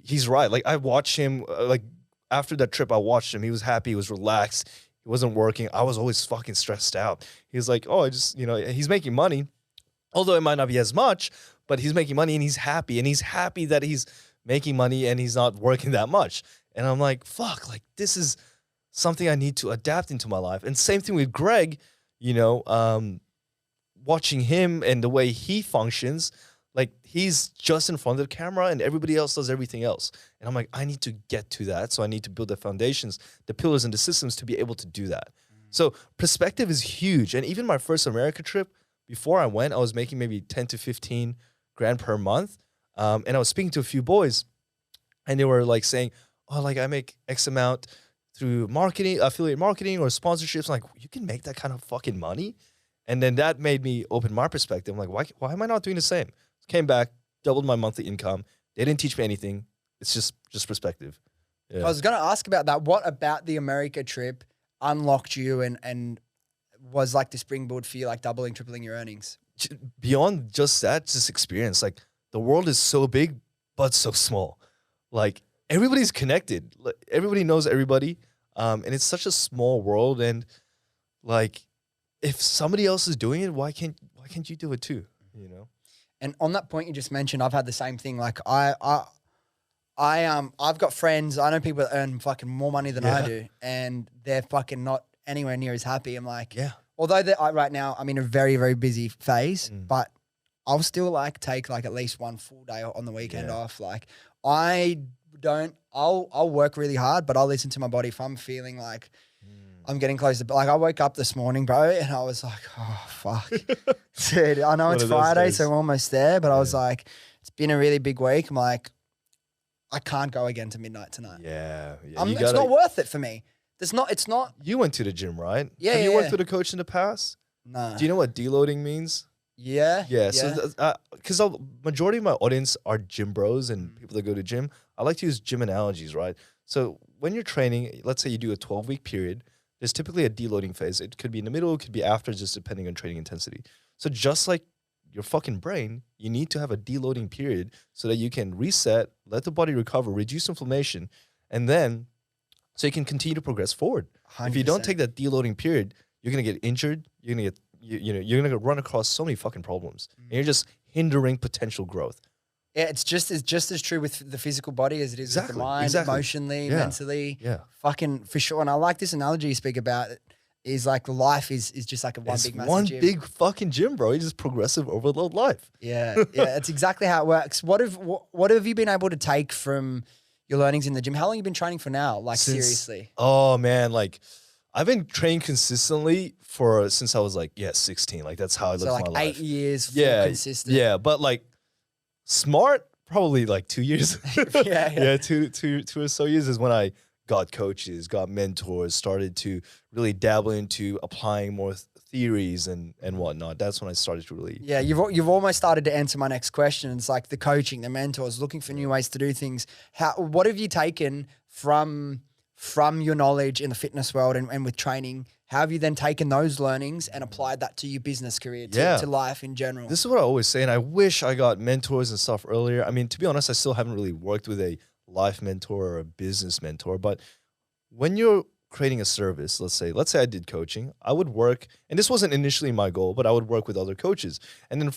he's right. Like I watched him, like after that trip, I watched him. He was happy. He was relaxed. He wasn't working. I was always fucking stressed out. He was like, oh, I just, he's making money. Although it might not be as much, but he's making money and he's happy. And he's happy that he's making money and he's not working that much. And I'm like, fuck, like this is something I need to adapt into my life. And same thing with Greg, watching him and the way he functions, Like he's just in front of the camera and everybody else does everything else. And I'm like, I need to get to that. So I need to build the foundations, the pillars and the systems to be able to do that. So perspective is huge. And even my first America trip, before I went, I was making maybe 10 to 15 grand per month. And I was speaking to a few boys and they were like saying, oh, like I make X amount through marketing, affiliate marketing or sponsorships. I'm like, you can make that kind of fucking money? And then that made me open my perspective. I'm like, why am I not doing the same? Came back, doubled my monthly income. They didn't teach me anything. It's just perspective. Yeah. I was going to ask about that. What about the America trip unlocked you and was like the springboard for you, like doubling, tripling your earnings? Beyond just that, just experience. Like the world is so big, but so small. Like everybody's connected. Everybody knows everybody. And it's such a small world. And like, if somebody else is doing it, why can't you do it too? You know? And on that point you just mentioned, I've had the same thing. Like I've got friends, I know people that earn fucking more money than I do, and they're fucking not anywhere near as happy. I'm like, although right now I'm in a very, very busy phase, but I'll still like take like at least one full day on the weekend off. Like I'll work really hard, but I'll listen to my body. If I'm feeling like I'm getting close to, like I woke up this morning, bro, and I was like, oh, fuck. Dude, I know it's Friday, so I'm almost there, but I was like, it's been a really big week. I'm like, I can't go again to midnight tonight. Yeah. It's not worth it for me. It's not. You went to the gym, right? Yeah. Have you worked with a coach in the past? No. Do you know what deloading means? Yeah. Yeah. So, because majority of my audience are gym bros and people that go to gym, I like to use gym analogies, right? So when you're training, let's say you do a 12-week period, there's typically a deloading phase. It could be in the middle, it could be after, just depending on training intensity. So just like your fucking brain, you need to have a deloading period so that you can reset, let the body recover, reduce inflammation, and then so you can continue to progress forward. 100%. If you don't take that deloading period, you're gonna get injured. You're gonna get you're gonna run across so many fucking problems, and you're just hindering potential growth. Yeah, it's just as true with the physical body as it is with the mind, emotionally, mentally. Yeah. Fucking for sure. And I like this analogy you speak about. Is like life is just like it's big massive one gym. big fucking gym, bro. It's just progressive overload life. Yeah, it's exactly how it works. What have you been able to take from your learnings in the gym? How long have you been training for now? Like seriously? Oh man, like I've been training consistently since I was like 16. Like that's how I lived my life. So like 8 years, consistent. Yeah, but like smart, probably like 2 years. Yeah, two or so years is when I got coaches, got mentors, started to really dabble into applying more theories and whatnot. That's when I started to really. Yeah, you've almost started to answer my next question. It's like the coaching, the mentors, looking for new ways to do things. What have you taken from your knowledge in the fitness world and with training? How have you then taken those learnings and applied that to your business career, to life in general? This is what I always say, and I wish I got mentors and stuff earlier. I mean, to be honest, I still haven't really worked with a life mentor or a business mentor, but when you're creating a service, let's say I did coaching, I would work, and this wasn't initially my goal, but I would work with other coaches. And then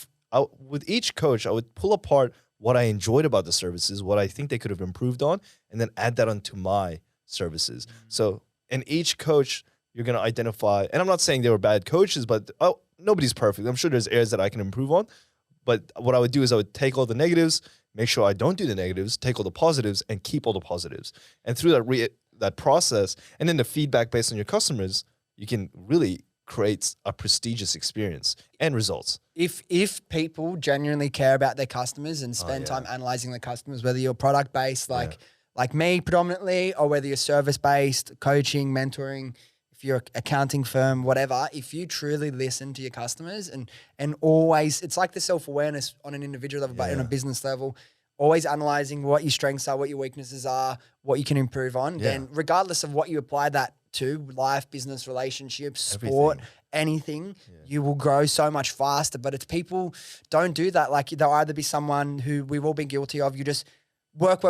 with each coach, I would pull apart what I enjoyed about the services, what I think they could have improved on, and then add that onto my services. So in each coach, you're going to identify, and I'm not saying they were bad coaches, but nobody's perfect. I'm sure there's areas that I can improve on. But what I would do is I would take all the negatives, make sure I don't do the negatives, take all the positives, and keep all the positives. And through that process, and then the feedback based on your customers, you can really create a prestigious experience and results. If people genuinely care about their customers and spend time analyzing their customers, whether you're product based like me predominantly, or whether you're service based, coaching, mentoring, if you're an accounting firm, whatever, if you truly listen to your customers and always, it's like the self-awareness on an individual level, but on a business level, always analyzing what your strengths are, what your weaknesses are, what you can improve on, then regardless of what you apply that to, life, business, relationships, sport, anything, you will grow so much faster. But it's people don't do that. Like they'll either be someone who we've all been guilty of, you just work.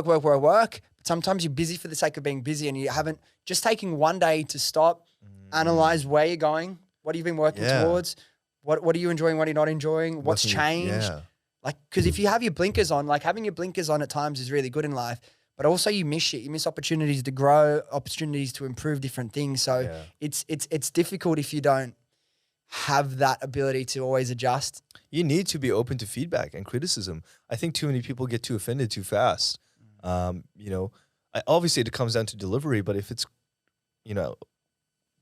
Sometimes you're busy for the sake of being busy and you haven't, just taking one day to stop, analyze where you're going, what have you been working towards, what are you enjoying, what are you not enjoying, what's changed. Like, because if you have your blinkers on, like having your blinkers on at times is really good in life, but also you miss shit. You miss opportunities to grow, opportunities to improve different things. So it's difficult if you don't have that ability to always adjust? You need to be open to feedback and criticism. I think too many people get too offended too fast. You know, obviously it comes down to delivery, but if it's, you know,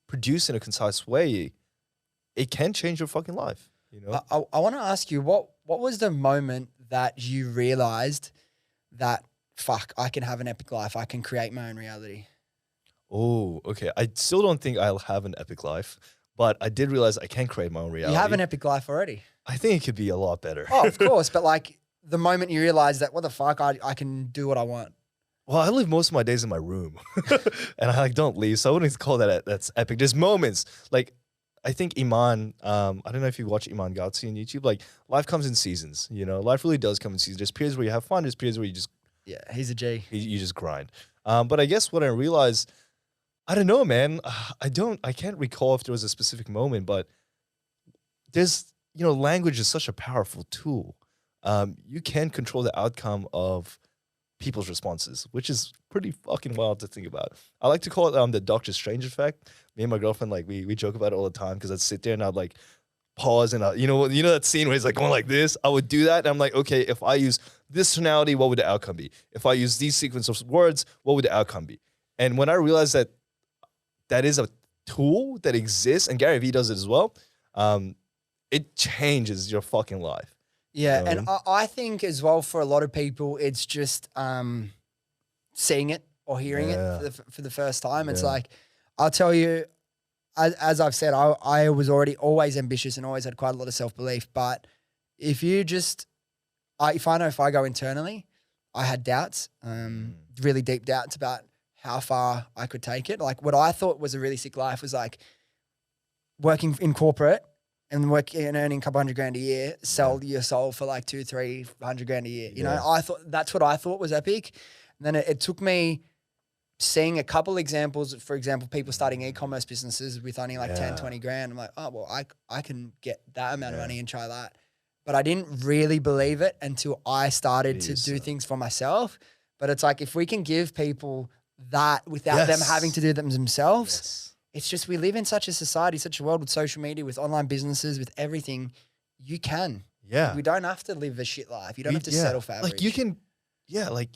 produced in a concise way, it can change your fucking life. You know, I want to ask you, what was the moment that you realized that, fuck, I can have an epic life, I can create my own reality? Oh, okay. I still don't think I'll have an epic life, but I did realize I can create my own reality. You have an epic life already. I think it could be a lot better. Oh, of course. But like the moment you realize that, what the fuck, I can do what I want. Well, I live most of my days in my room and I like don't leave. So I wouldn't call that's epic. There's moments like, I think Iman, I don't know if you watch Iman Ghatsi on YouTube, like life comes in seasons, you know, life really does come in seasons. There's periods where you have fun. There's periods where you just, yeah, he's a G. You just grind. But I guess what I realized, I don't know, man. I can't recall if there was a specific moment, but there's, you know, language is such a powerful tool. You can control the outcome of people's responses, which is pretty fucking wild to think about. I like to call it the Doctor Strange effect. Me and my girlfriend, like we joke about it all the time because I'd sit there and I'd like pause and you know that scene where he's like going like this. I would do that and I'm like, okay, if I use this tonality, what would the outcome be? If I use these sequence of words, what would the outcome be? And when I realized that that is a tool that exists, and Gary Vee does it as well, it changes your fucking life. Yeah, you know? and I think as well for a lot of people, it's just seeing it or hearing it for the first time. It's like, I'll tell you, as I've said, I was always ambitious and always had quite a lot of self-belief. But if you just, if I go internally, I had doubts, really deep doubts about how far I could take it. Like what I thought was a really sick life was like working in corporate and working and earning a couple $100,000 a year, sell your soul for like $200,000-300,000 a year. You know, I thought that's what I thought was epic. And then it took me seeing a couple examples, for example, people starting e-commerce businesses with only like 10, 20 grand. I'm like, oh, well, I can get that amount of money and try that. But I didn't really believe it until I started to do things for myself. But it's like, if we can give people that without them having to do them themselves, it's just, we live in such a society, such a world with social media, with online businesses, with everything. You can. Yeah. We don't have to live a shit life. You don't have to settle for average. Like you can, like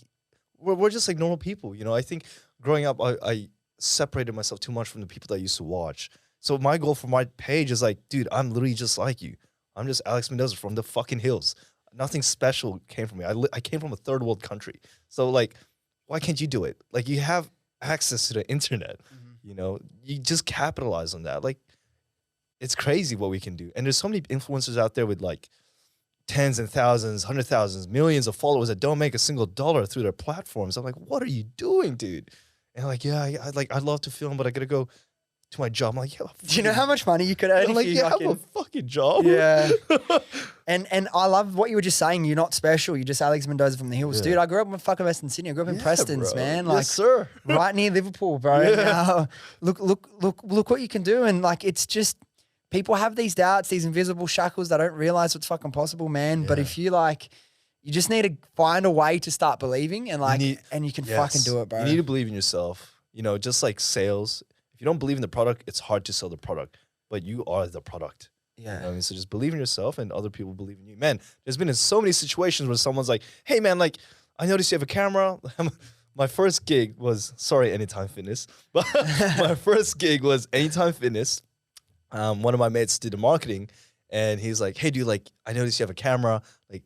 we're just like normal people. You know, I think growing up, I separated myself too much from the people that I used to watch. So my goal for my page is like, dude, I'm literally just like you. I'm just Alex Mendoza from the fucking hills. Nothing special came from me. I came from a third world country. So like, why can't you do it? Like you have access to the internet, you know, you just capitalize on that. Like it's crazy what we can do. And there's so many influencers out there with like tens and thousands, 100,000s, millions of followers that don't make a single dollar through their platforms. I'm like, what are you doing, dude? And like, yeah, I'd love to film, but I gotta go to my job. I'm like, yeah. Do you know how much money you could earn? I'm like, yeah, I have a fucking job. Yeah. And I love what you were just saying. You're not special. You're just Alex Mendoza from the hills. Dude, I grew up in fucking Western Sydney. I grew up in Preston's, bro. man. Like, yes, sir. right near Liverpool, bro. Now, look what you can do. And like, it's just, people have these doubts, these invisible shackles. They don't realize what's fucking possible, man. But if you like, you just need to find a way to start believing and like, and you can fucking do it, bro. You need to believe in yourself. You know, just like sales. If you don't believe in the product, it's hard to sell the product, but you are the product. Yeah. You know what I mean? So just believe in yourself and other people believe in you. Man, there's been in so many situations where someone's like, hey man, like, I noticed you have a camera. My first gig was, sorry, Anytime Fitness, but my first gig was Anytime Fitness. One of my mates did the marketing and he's like, hey dude, like, I noticed you have a camera. Like,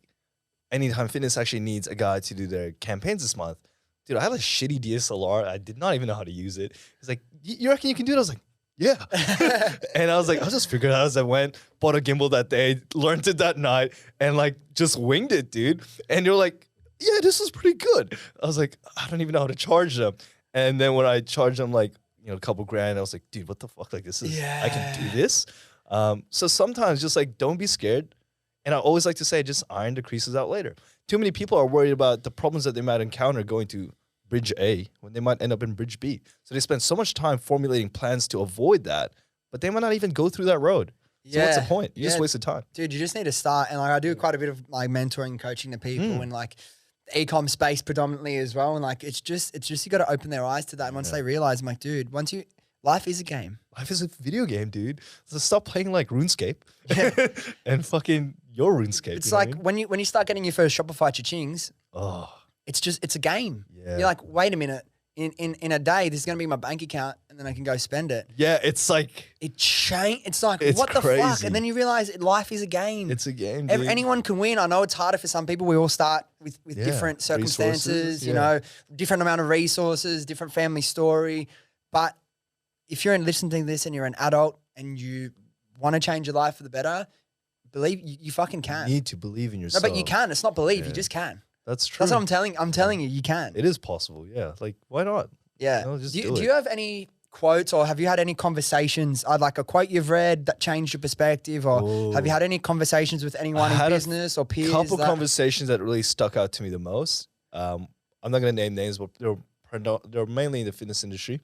Anytime Fitness actually needs a guy to do their campaigns this month. Dude, I had a shitty DSLR. I did not even know how to use it. He's like, you reckon you can do it? I was like, yeah. And I was like, I'll just figure it out as I went, bought a gimbal that day, learned it that night, and like just winged it, dude. And you're like, yeah, this is pretty good. I was like, I don't even know how to charge them. And then when I charged them like, you know, a couple grand, I was like, dude, what the fuck? Like this is, I can do this. So sometimes just like, don't be scared. And I always like to say, just iron the creases out later. Too many people are worried about the problems that they might encounter going to bridge A when they might end up in bridge B. So they spend so much time formulating plans to avoid that, but they might not even go through that road. So what's the point? You just wasted time. Dude, you just need to start. And like, I do quite a bit of like mentoring, coaching to people and like the e-com space predominantly as well. And like, it's just, you got to open their eyes to that. And once they realize, I'm like, dude, once you life is a game. Life is a video game, dude. So stop playing like RuneScape and fucking your RuneScape. It's you know like what I mean? when you start getting your first Shopify cha-chings, Oh, it's a game. Yeah. You're like, wait a minute. In a day, this is gonna be my bank account, and then I can go spend it. yeah, it's like It's like, It's what the fuck? crazy. And then you realize life is a game. it's a game, dude. Anyone can win. I know it's harder for some people. We all start with Yeah. different circumstances, Resources, you yeah. know, different amount of resources, different family story. But if you're listening to this and you're an adult and you want to change your life for the better, believe you fucking can. You need to believe in No, yourself. but you can. It's not believe. You Yeah. just can. That's true. That's what I'm telling you. You can. It is possible. Yeah. Like, why not? Yeah. No, just do do it. you have any quotes or have you had any conversations, like a quote you've read that changed your perspective, or have you had any conversations with anyone I in had a business or peers? Couple that- conversations that really stuck out to me the most. I'm not gonna name names, but they're mainly in the fitness industry.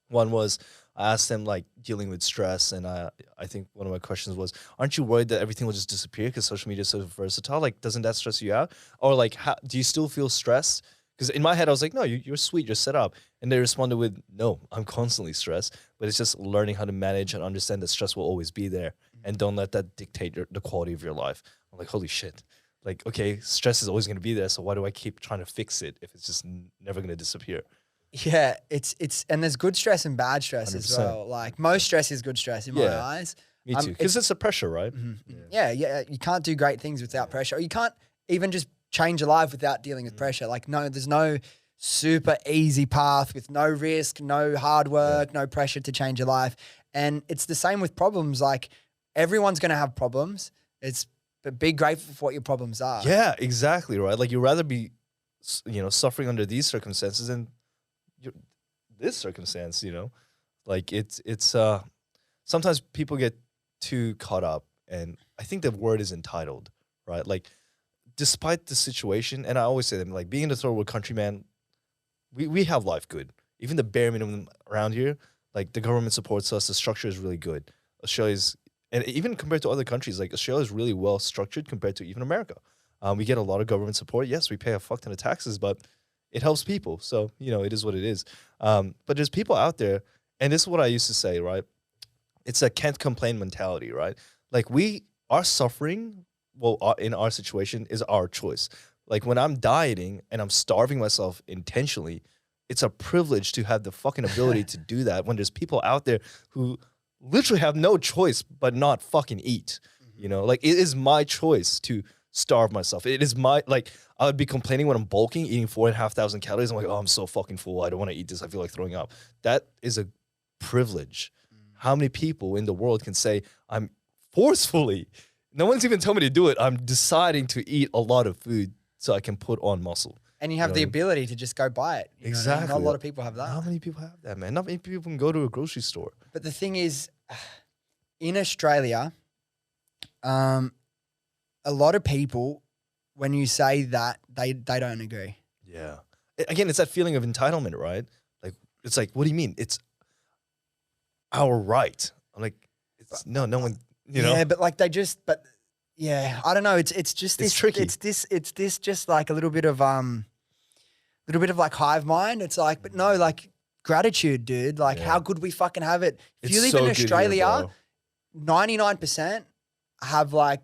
One was I asked them like dealing with stress, and I think one of my questions was, "Aren't you worried that everything will just disappear because social media is so versatile? Like, doesn't that stress you out? Or like, do you still feel stressed?" Because in my head, I was like, "No, you're sweet, you're set up." And they responded with, "No, I'm constantly stressed, but it's just learning how to manage and understand that stress will always be there, and don't let that dictate the quality of your life." I'm like, "Holy shit." Like, okay, stress is always going to be there, so why do I keep trying to fix it if it's just never going to disappear? Yeah, it's and there's good stress and bad stress as 100%. well. Like most stress is good stress in my Yeah. eyes. Me too, because it's a pressure, right? Yeah, you can't do great things without pressure. Or you can't even just change your life without dealing with pressure. Like no, there's no super easy path with no risk, no hard work, no pressure to change your life. And it's the same with problems. Like everyone's going to have problems. But be grateful for what your problems are. Yeah, exactly, right? Like, you'd rather be, suffering under these circumstances than this circumstance, Like, it's sometimes people get too caught up, and I think the word is entitled, right? Like, despite the situation, and I always say that, like, being in the third world country, man, we have life good. Even the bare minimum around here, like, the government supports us, the structure is really good. Australia's, and even compared to other countries, like, Australia is really well structured compared to even America. We get a lot of government support. Yes, we pay a fuck ton of taxes, but it helps people. So, it is what it is. But there's people out there, and this is what I used to say, right? It's a can't complain mentality, right? Like, our suffering, in our situation, is our choice. Like, when I'm dieting and I'm starving myself intentionally, it's a privilege to have the fucking ability to do that when there's people out there who literally have no choice but not fucking eat. Like, it is my choice to starve myself. It is I would be complaining when I'm bulking, eating 4,500 calories. I'm like, oh, I'm so fucking full. I don't want to eat this. I feel like throwing up. That is a privilege. How many people in the world can say, I'm forcefully, no one's even telling me to do it, I'm deciding to eat a lot of food so I can put on muscle. And you have the ability to just go buy it. Exactly. Not a lot of people have that. How many people have that, man? Not many people can go to a grocery store. But the thing is, in Australia, a lot of people, when you say that, they don't agree. Yeah. Again, it's that feeling of entitlement, right? Like, it's like, what do you mean? It's our right. I'm like, no one, Yeah, but like yeah, I don't know. It's just this. It's tricky. It's this just like a little bit of like hive mind. It's like, but no, like gratitude, dude. Like how good we fucking have it. If you live in Australia, 99% have like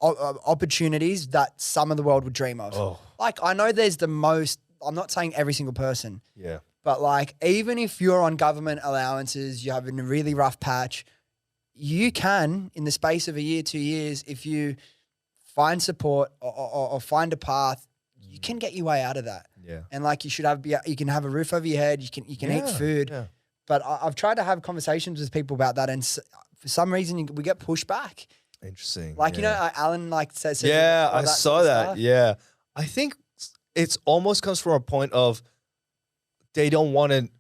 opportunities that some of the world would dream of. Oh. Like I know there's the most, I'm not saying every single person. Yeah. But like, even if you're on government allowances, you're having a really rough patch, you can, in the space of a year, 2 years, if you find support or find a path, you can get your way out of that. Yeah. And like, you can have a roof over your head, you can eat food. Yeah. But I've tried to have conversations with people about that, and for some reason we get pushed back. Interesting. Like, Alan like says. Yeah, I saw that. Stuff. Yeah. I think it's almost comes from a point of they don't want to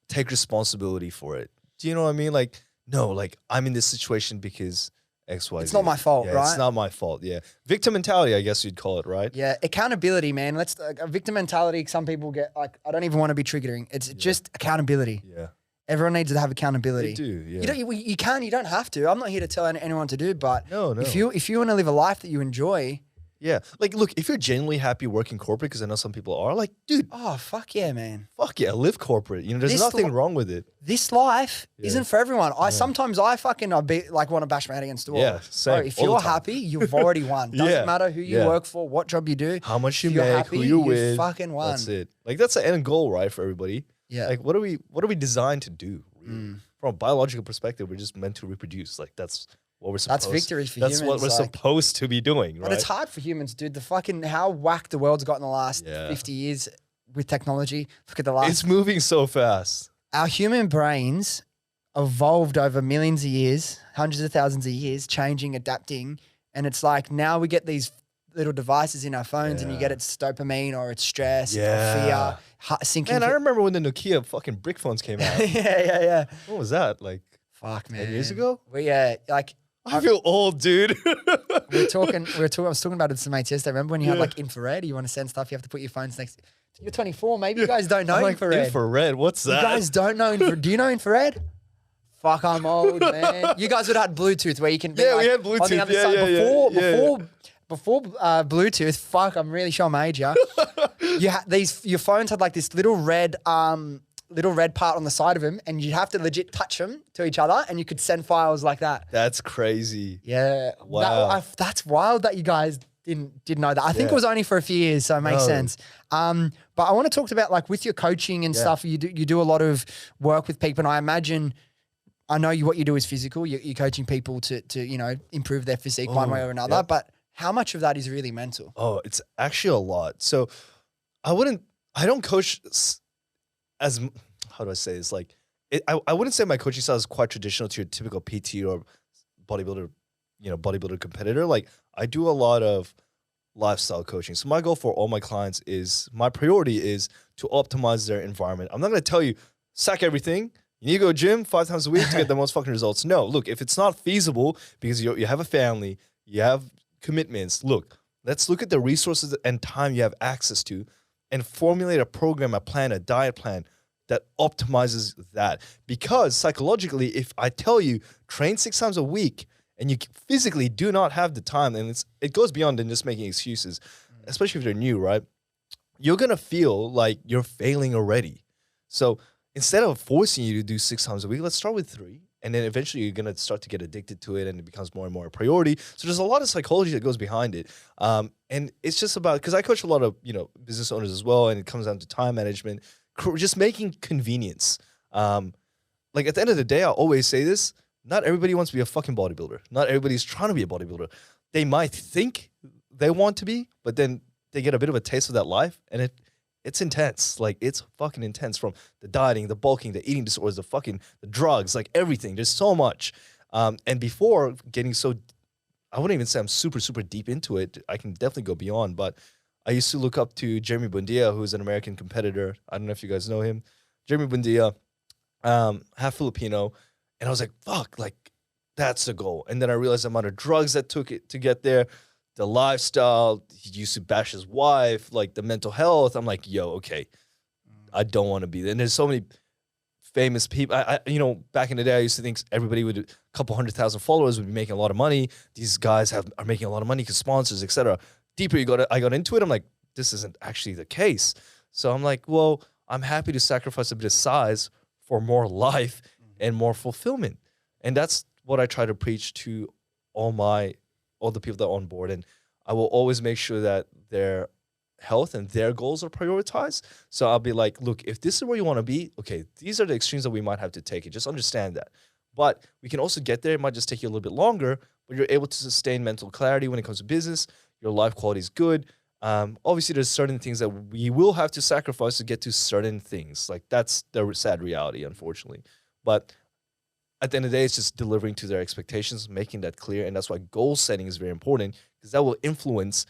take responsibility for it. Do you know what I mean? Like, no, like I'm in this situation because X, Y, Z. It's not my fault, Yeah, right? It's not my fault. Yeah. Victim mentality, I guess you'd call it, right? Yeah, accountability, man. A victim mentality. Some people get like, I don't even want to be triggering. It's just accountability. Yeah. Everyone needs to have accountability. They do. Yeah. You can. You don't have to. I'm not here to tell anyone to do. But No. if you want to live a life that you enjoy, Yeah. Like, look, if you're genuinely happy working corporate, because I know some people are, like, dude, Oh, fuck yeah, man. fuck yeah, live corporate. You know, there's This nothing wrong with it. This life isn't for everyone. Sometimes I fucking want to bash my head against the wall. Yeah, same. Bro, if All the you're time. happy, you've already won. Doesn't matter who you work for, what job you do. How much you If you're make, happy, who you're you with. fucking won. That's it. Like, that's the end goal, right, for everybody. Yeah. Like, what are we designed to do? Really? From a biological perspective, we're just meant to reproduce. Like, that's what we're supposed. That's victory for humans. That's what we're supposed to be doing, right? But it's hard for humans, dude. The fucking how whacked the world's got in the last 50 years with technology. Look at the last. It's moving so fast. Our human brains evolved over millions of years, hundreds of thousands of years, changing, adapting. And it's like now we get these little devices in our phones and you get it's dopamine or it's stress or fear, sinking. Man, I remember when the Nokia fucking brick phones came out. yeah. What was that? Like, fuck, man. 10 years ago? Well, like, I feel old, dude. I was talking about it to mates yesterday. Remember when you had like infrared? You want to send stuff, you have to put your phones next. You're 24. Maybe you guys don't know infrared. Infrared, what's that? You guys don't know infrared. Do you know infrared? Fuck, I'm old, man. You guys would have had Bluetooth where you can be we had Bluetooth. on the other side. Before Bluetooth, fuck, I'm really sure I'm age, yeah. Your phones had like this little red part on the side of them, and you'd have to legit touch them to each other, and you could send files like that. That's crazy. Yeah, wow. That's wild that you guys didn't know that. I think it was only for a few years, so it makes sense. But I want to talk about like with your coaching and stuff. You do a lot of work with people, and I imagine. I know what you do is physical. You're coaching people to improve their physique one way or another. But how much of that is really mental? Oh, it's actually a lot. So I don't coach as, how do I say this? Like, I wouldn't say my coaching style is quite traditional to your typical PT or bodybuilder competitor. Like, I do a lot of lifestyle coaching. So my goal for all my clients my priority is to optimize their environment. I'm not going to tell you, sack everything. You need to go gym 5 times a week to get the most fucking results. No, look, if it's not feasible because you have a family, you have commitments, let's look at the resources and time you have access to and formulate a program, a plan, a diet plan that optimizes that. Because psychologically, if I tell you train 6 times a week and you physically do not have the time, and it goes beyond than just making excuses, especially if you're new, right? You're going to feel like you're failing already. So instead of forcing you to do 6 times a week, let's start with 3. And then eventually you're going to start to get addicted to it and it becomes more and more a priority. So there's a lot of psychology that goes behind it. And it's just about, because I coach a lot of, business owners as well, and it comes down to time management, just making convenience. Like at the end of the day, I always say this, not everybody wants to be a fucking bodybuilder. Not everybody's trying to be a bodybuilder. They might think they want to be, but then they get a bit of a taste of that life and it's intense. Like, it's fucking intense, from the dieting, the bulking, the eating disorders, the drugs, like everything. There's so much. And before getting so, I wouldn't even say I'm super, super deep into it. I can definitely go beyond, but I used to look up to Jeremy Buendia, who's an American competitor. I don't know if you guys know him. Jeremy Buendia, half Filipino. And I was like, fuck, like, that's the goal. And then I realized the amount of drugs that took it to get there, the lifestyle. He used to bash his wife, like the mental health. I'm like, yo, okay, I don't want to be there. And there's so many famous people. Back in the day, I used to think everybody with a couple 100,000 followers would be making a lot of money. These guys are making a lot of money because sponsors, etc. Deeper I got into it, I'm like, this isn't actually the case. So I'm like, well, I'm happy to sacrifice a bit of size for more life and more fulfillment. And that's what I try to preach to all the people that are on board. And I will always make sure that their health and their goals are prioritized. So I'll be like, look, if this is where you want to be, okay, these are the extremes that we might have to take it. Just understand that. But we can also get there. It might just take you a little bit longer, but you're able to sustain mental clarity when it comes to business. Your life quality is good. Obviously, there's certain things that we will have to sacrifice to get to certain things. Like, that's the sad reality, unfortunately. But at the end of the day, it's just delivering to their expectations, making that clear. And that's why goal setting is very important, because that will influence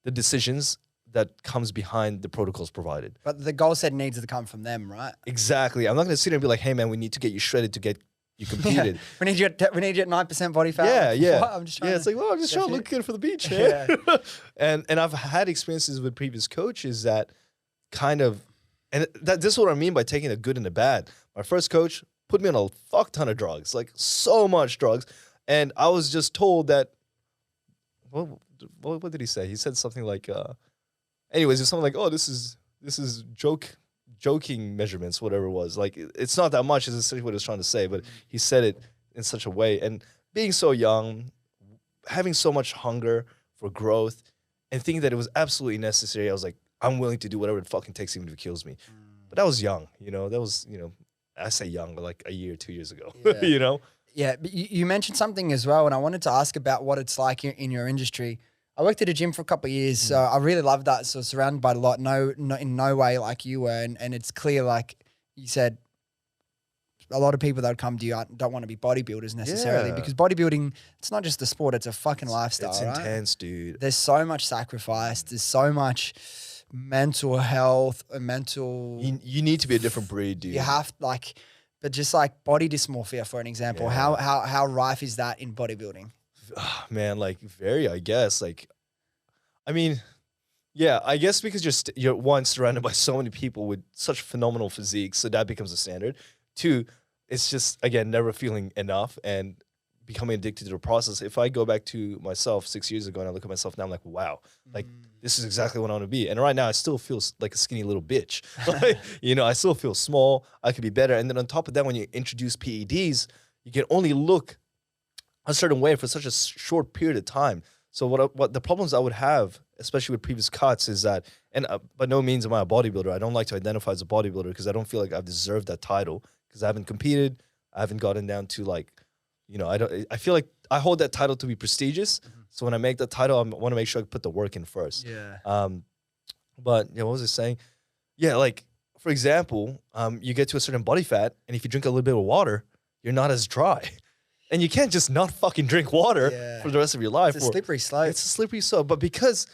the decisions that comes behind the protocols provided. But the goal set needs to come from them, right? Exactly. I'm not going to sit here and be like, hey, man, we need to get you shredded to get you competed. Yeah. We need you at 9% body fat. Yeah. What? I'm just trying it's like, well, I'm just trying to look good for the beach. Yeah. and I've had experiences with previous coaches that kind of, and this is what I mean by taking the good and the bad. My first coach put me on a fuck ton of drugs, like so much drugs. And I was just told that, well, what did he say? He said something like, anyways, it's something like, oh, this is joking measurements, whatever it was. Like, it's not that much is essentially what he was trying to say, but he said it in such a way. And being so young, having so much hunger for growth, and thinking that it was absolutely necessary, I was like, I'm willing to do whatever it fucking takes, even if it kills me. But I was young, that was, I say young, but like a year, 2 years ago, Yeah. Yeah, but you mentioned something as well, and I wanted to ask about what it's like in your industry. I worked at a gym for a couple of years, so I really loved that. So surrounded by a lot, in no way like you were, and it's clear, like you said, a lot of people that would come to you don't want to be bodybuilders necessarily because bodybuilding, it's not just a sport, it's a fucking lifestyle. It's right? intense, dude. There's so much sacrifice. There's so much mental health and mental. You need to be a different breed, dude. You have but just like body dysmorphia, for an example, how rife is that in bodybuilding? Man, like very, I guess. Like, I mean, yeah, I guess because you're one, surrounded by so many people with such phenomenal physiques, so that becomes a standard. Two, it's just, again, never feeling enough and becoming addicted to the process. If I go back to myself 6 years ago and I look at myself now, I'm like, wow, like this is exactly what I want to be. And right now I still feel like a skinny little bitch. Like, I still feel small. I could be better. And then on top of that, when you introduce PEDs, you can only look a certain way for such a short period of time. So what the problems I would have, especially with previous cuts, is that, and by no means am I a bodybuilder. I don't like to identify as a bodybuilder because I don't feel like I've deserved that title because I haven't competed. I haven't gotten down to like, I feel like I hold that title to be prestigious. So when I make that title, I want to make sure I put the work in first. Yeah. But what was I saying? Yeah, like for example, you get to a certain body fat, and if you drink a little bit of water, you're not as dry. And you can't just not fucking drink water for the rest of your life. It's a slippery slope. It's a slippery slope. But because,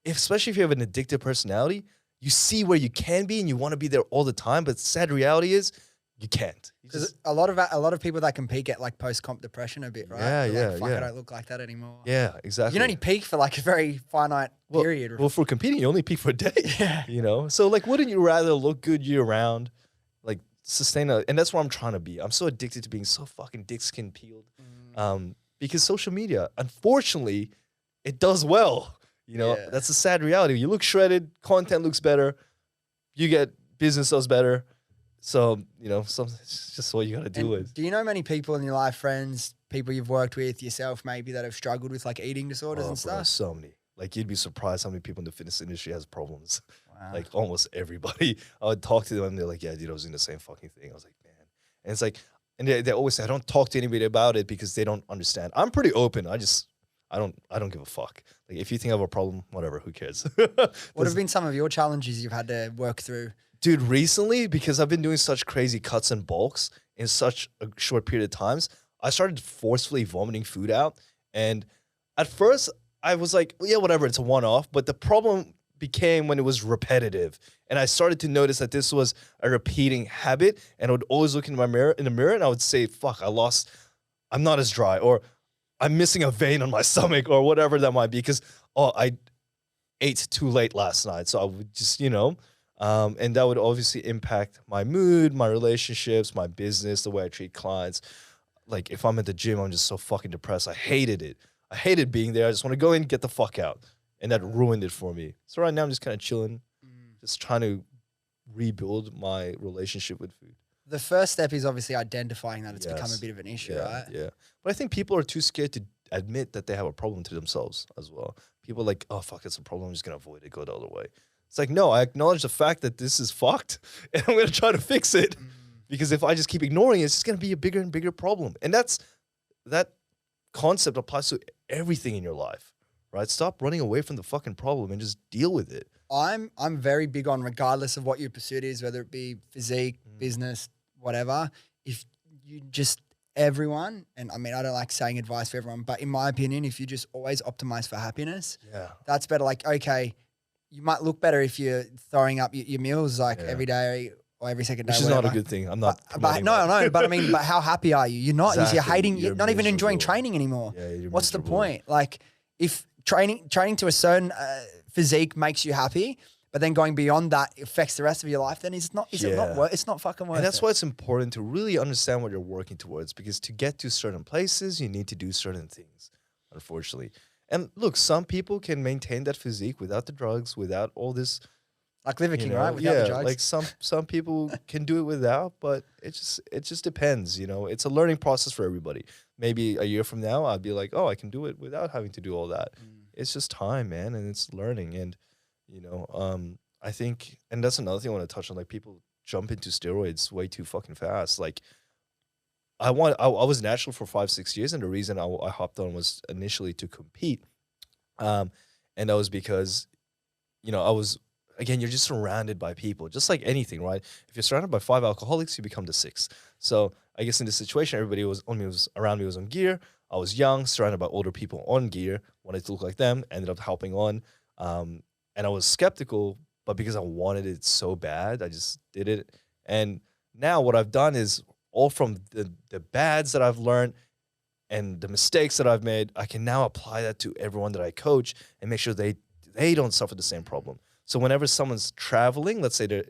especially if you have an addictive personality, you see where you can be and you want to be there all the time. But the sad reality is you can't. Because a lot of people that compete get like post-comp depression a bit, right? They're like, fuck, I don't look like that anymore. Yeah, exactly. You can only peak for like a very finite period. Well, for competing, you only peak for a day. Yeah. So like, wouldn't you rather look good year round? Like, sustain and that's what I'm trying to be. I'm so addicted to being so fucking dick skin peeled. Because social media, unfortunately, it does well. That's a sad reality. You look shredded, content looks better, you get business does better. So, it's just what you gotta do with. Do you know many people in your life, friends, people you've worked with, yourself maybe, that have struggled with like eating disorders and stuff? Bro, so many. Like, you'd be surprised how many people in the fitness industry has problems. Wow. Like, almost everybody. I would talk to them and they're like, yeah, dude, I was doing the same fucking thing. I was like, man. And it's like, and they always say, I don't talk to anybody about it because they don't understand. I'm pretty open. I don't give a fuck. Like, if you think I have a problem, whatever, who cares? What have been some of your challenges you've had to work through? Dude, recently, because I've been doing such crazy cuts and bulks in such a short period of times, I started forcefully vomiting food out. And at first, I was like, yeah, whatever, it's a one-off. But the problem became when it was repetitive. And I started to notice that this was a repeating habit. And I would always look in the mirror and I would say, fuck, I'm not as dry. Or I'm missing a vein on my stomach or whatever that might be. Because, I ate too late last night. So I would just, and that would obviously impact my mood, my relationships, my business, the way I treat clients. Like, if I'm at the gym, I'm just so fucking depressed. I hated it. I hated being there. I just want to go in and get the fuck out. And that ruined it for me. So right now I'm just kind of chilling, just trying to rebuild my relationship with food. The first step is obviously identifying that it's become a bit of an issue, right? Yeah. But I think people are too scared to admit that they have a problem to themselves as well. People are like, oh, fuck, it's a problem. I'm just going to avoid it, go the other way. It's like, no, I acknowledge the fact that this is fucked and I'm going to try to fix it. Because if I just keep ignoring it, it's just going to be a bigger and bigger problem. And that concept applies to everything in your life, right? Stop running away from the fucking problem and just deal with it. I'm very big on, regardless of what your pursuit is, whether it be physique, business, whatever, if you just, everyone, and I mean, I don't like saying advice for everyone, but in my opinion, if you just always optimize for happiness, that's better. Like, okay, you might look better if you're throwing up your meals like every day or every second day. Which is not a good thing. I'm not. But I mean, but how happy are you? You're not. Exactly. You're hating. You're not even enjoying training anymore. Yeah, what's the point? Like, if training to a certain physique makes you happy, but then going beyond that affects the rest of your life, then it's not fucking worth it. And that's why it's important to really understand what you're working towards, because to get to certain places, you need to do certain things, unfortunately. And look, some people can maintain that physique without the drugs, without all this. Like Liver King, You know, right? Without the yeah, drugs. like some people can do it without, but it just depends. You know, it's a learning process for everybody. Maybe a year from now, I'd be like, oh, I can do it without having to do all that. It's just time, man, and it's learning. And I think, and that's another thing I want to touch on. Like people jump into steroids way too fucking fast. Like I was natural for 5-6 years, and the reason I hopped on was initially to compete, um, and that was because I was again, you're just surrounded by people, just like anything, right? If you're surrounded by 5 alcoholics, you become the sixth. So I guess in this situation, everybody was around me was on gear. I was young, surrounded by older people on gear, wanted to look like them, ended up helping on. And I was skeptical, but because I wanted it so bad, I just did it. And now what I've done is all from the bads that I've learned and the mistakes that I've made, I can now apply that to everyone that I coach and make sure they don't suffer the same problem. So whenever someone's traveling, let's say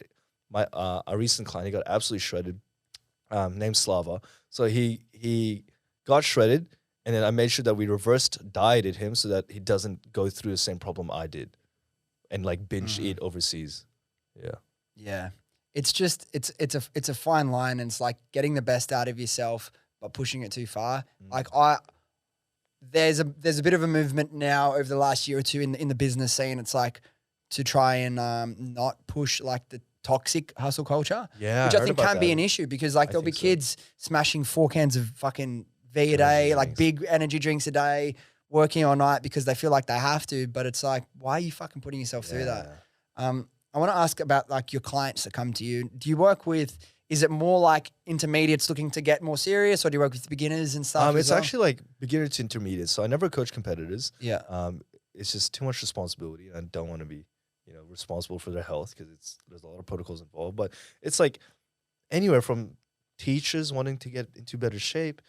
a recent client, he got absolutely shredded, named Slava. So he got shredded, and then I made sure that we reversed dieted him so that he doesn't go through the same problem I did, and like binge eat overseas. Yeah. Yeah. It's just it's a fine line, and it's like getting the best out of yourself but pushing it too far. Like there's a bit of a movement now over the last year or two in the business scene. It's like to try and not push like the toxic hustle culture, Yeah, which I I heard think about can be that. an issue because like there'll be think so. kids smashing 4 cans of fucking V a day, like drinks. big energy drinks a day, working all night because they feel like they have to. But it's like, why are you fucking putting yourself through that? I want to ask about like your clients that come to you. Do you work with? Is it more like intermediates looking to get more serious, or do you work with beginners and stuff? It's actually like beginner to intermediate. So I never coach competitors. Yeah. It's just too much responsibility. I don't want to be, responsible for their health because there's a lot of protocols involved. But it's like anywhere from teachers wanting to get into better shape,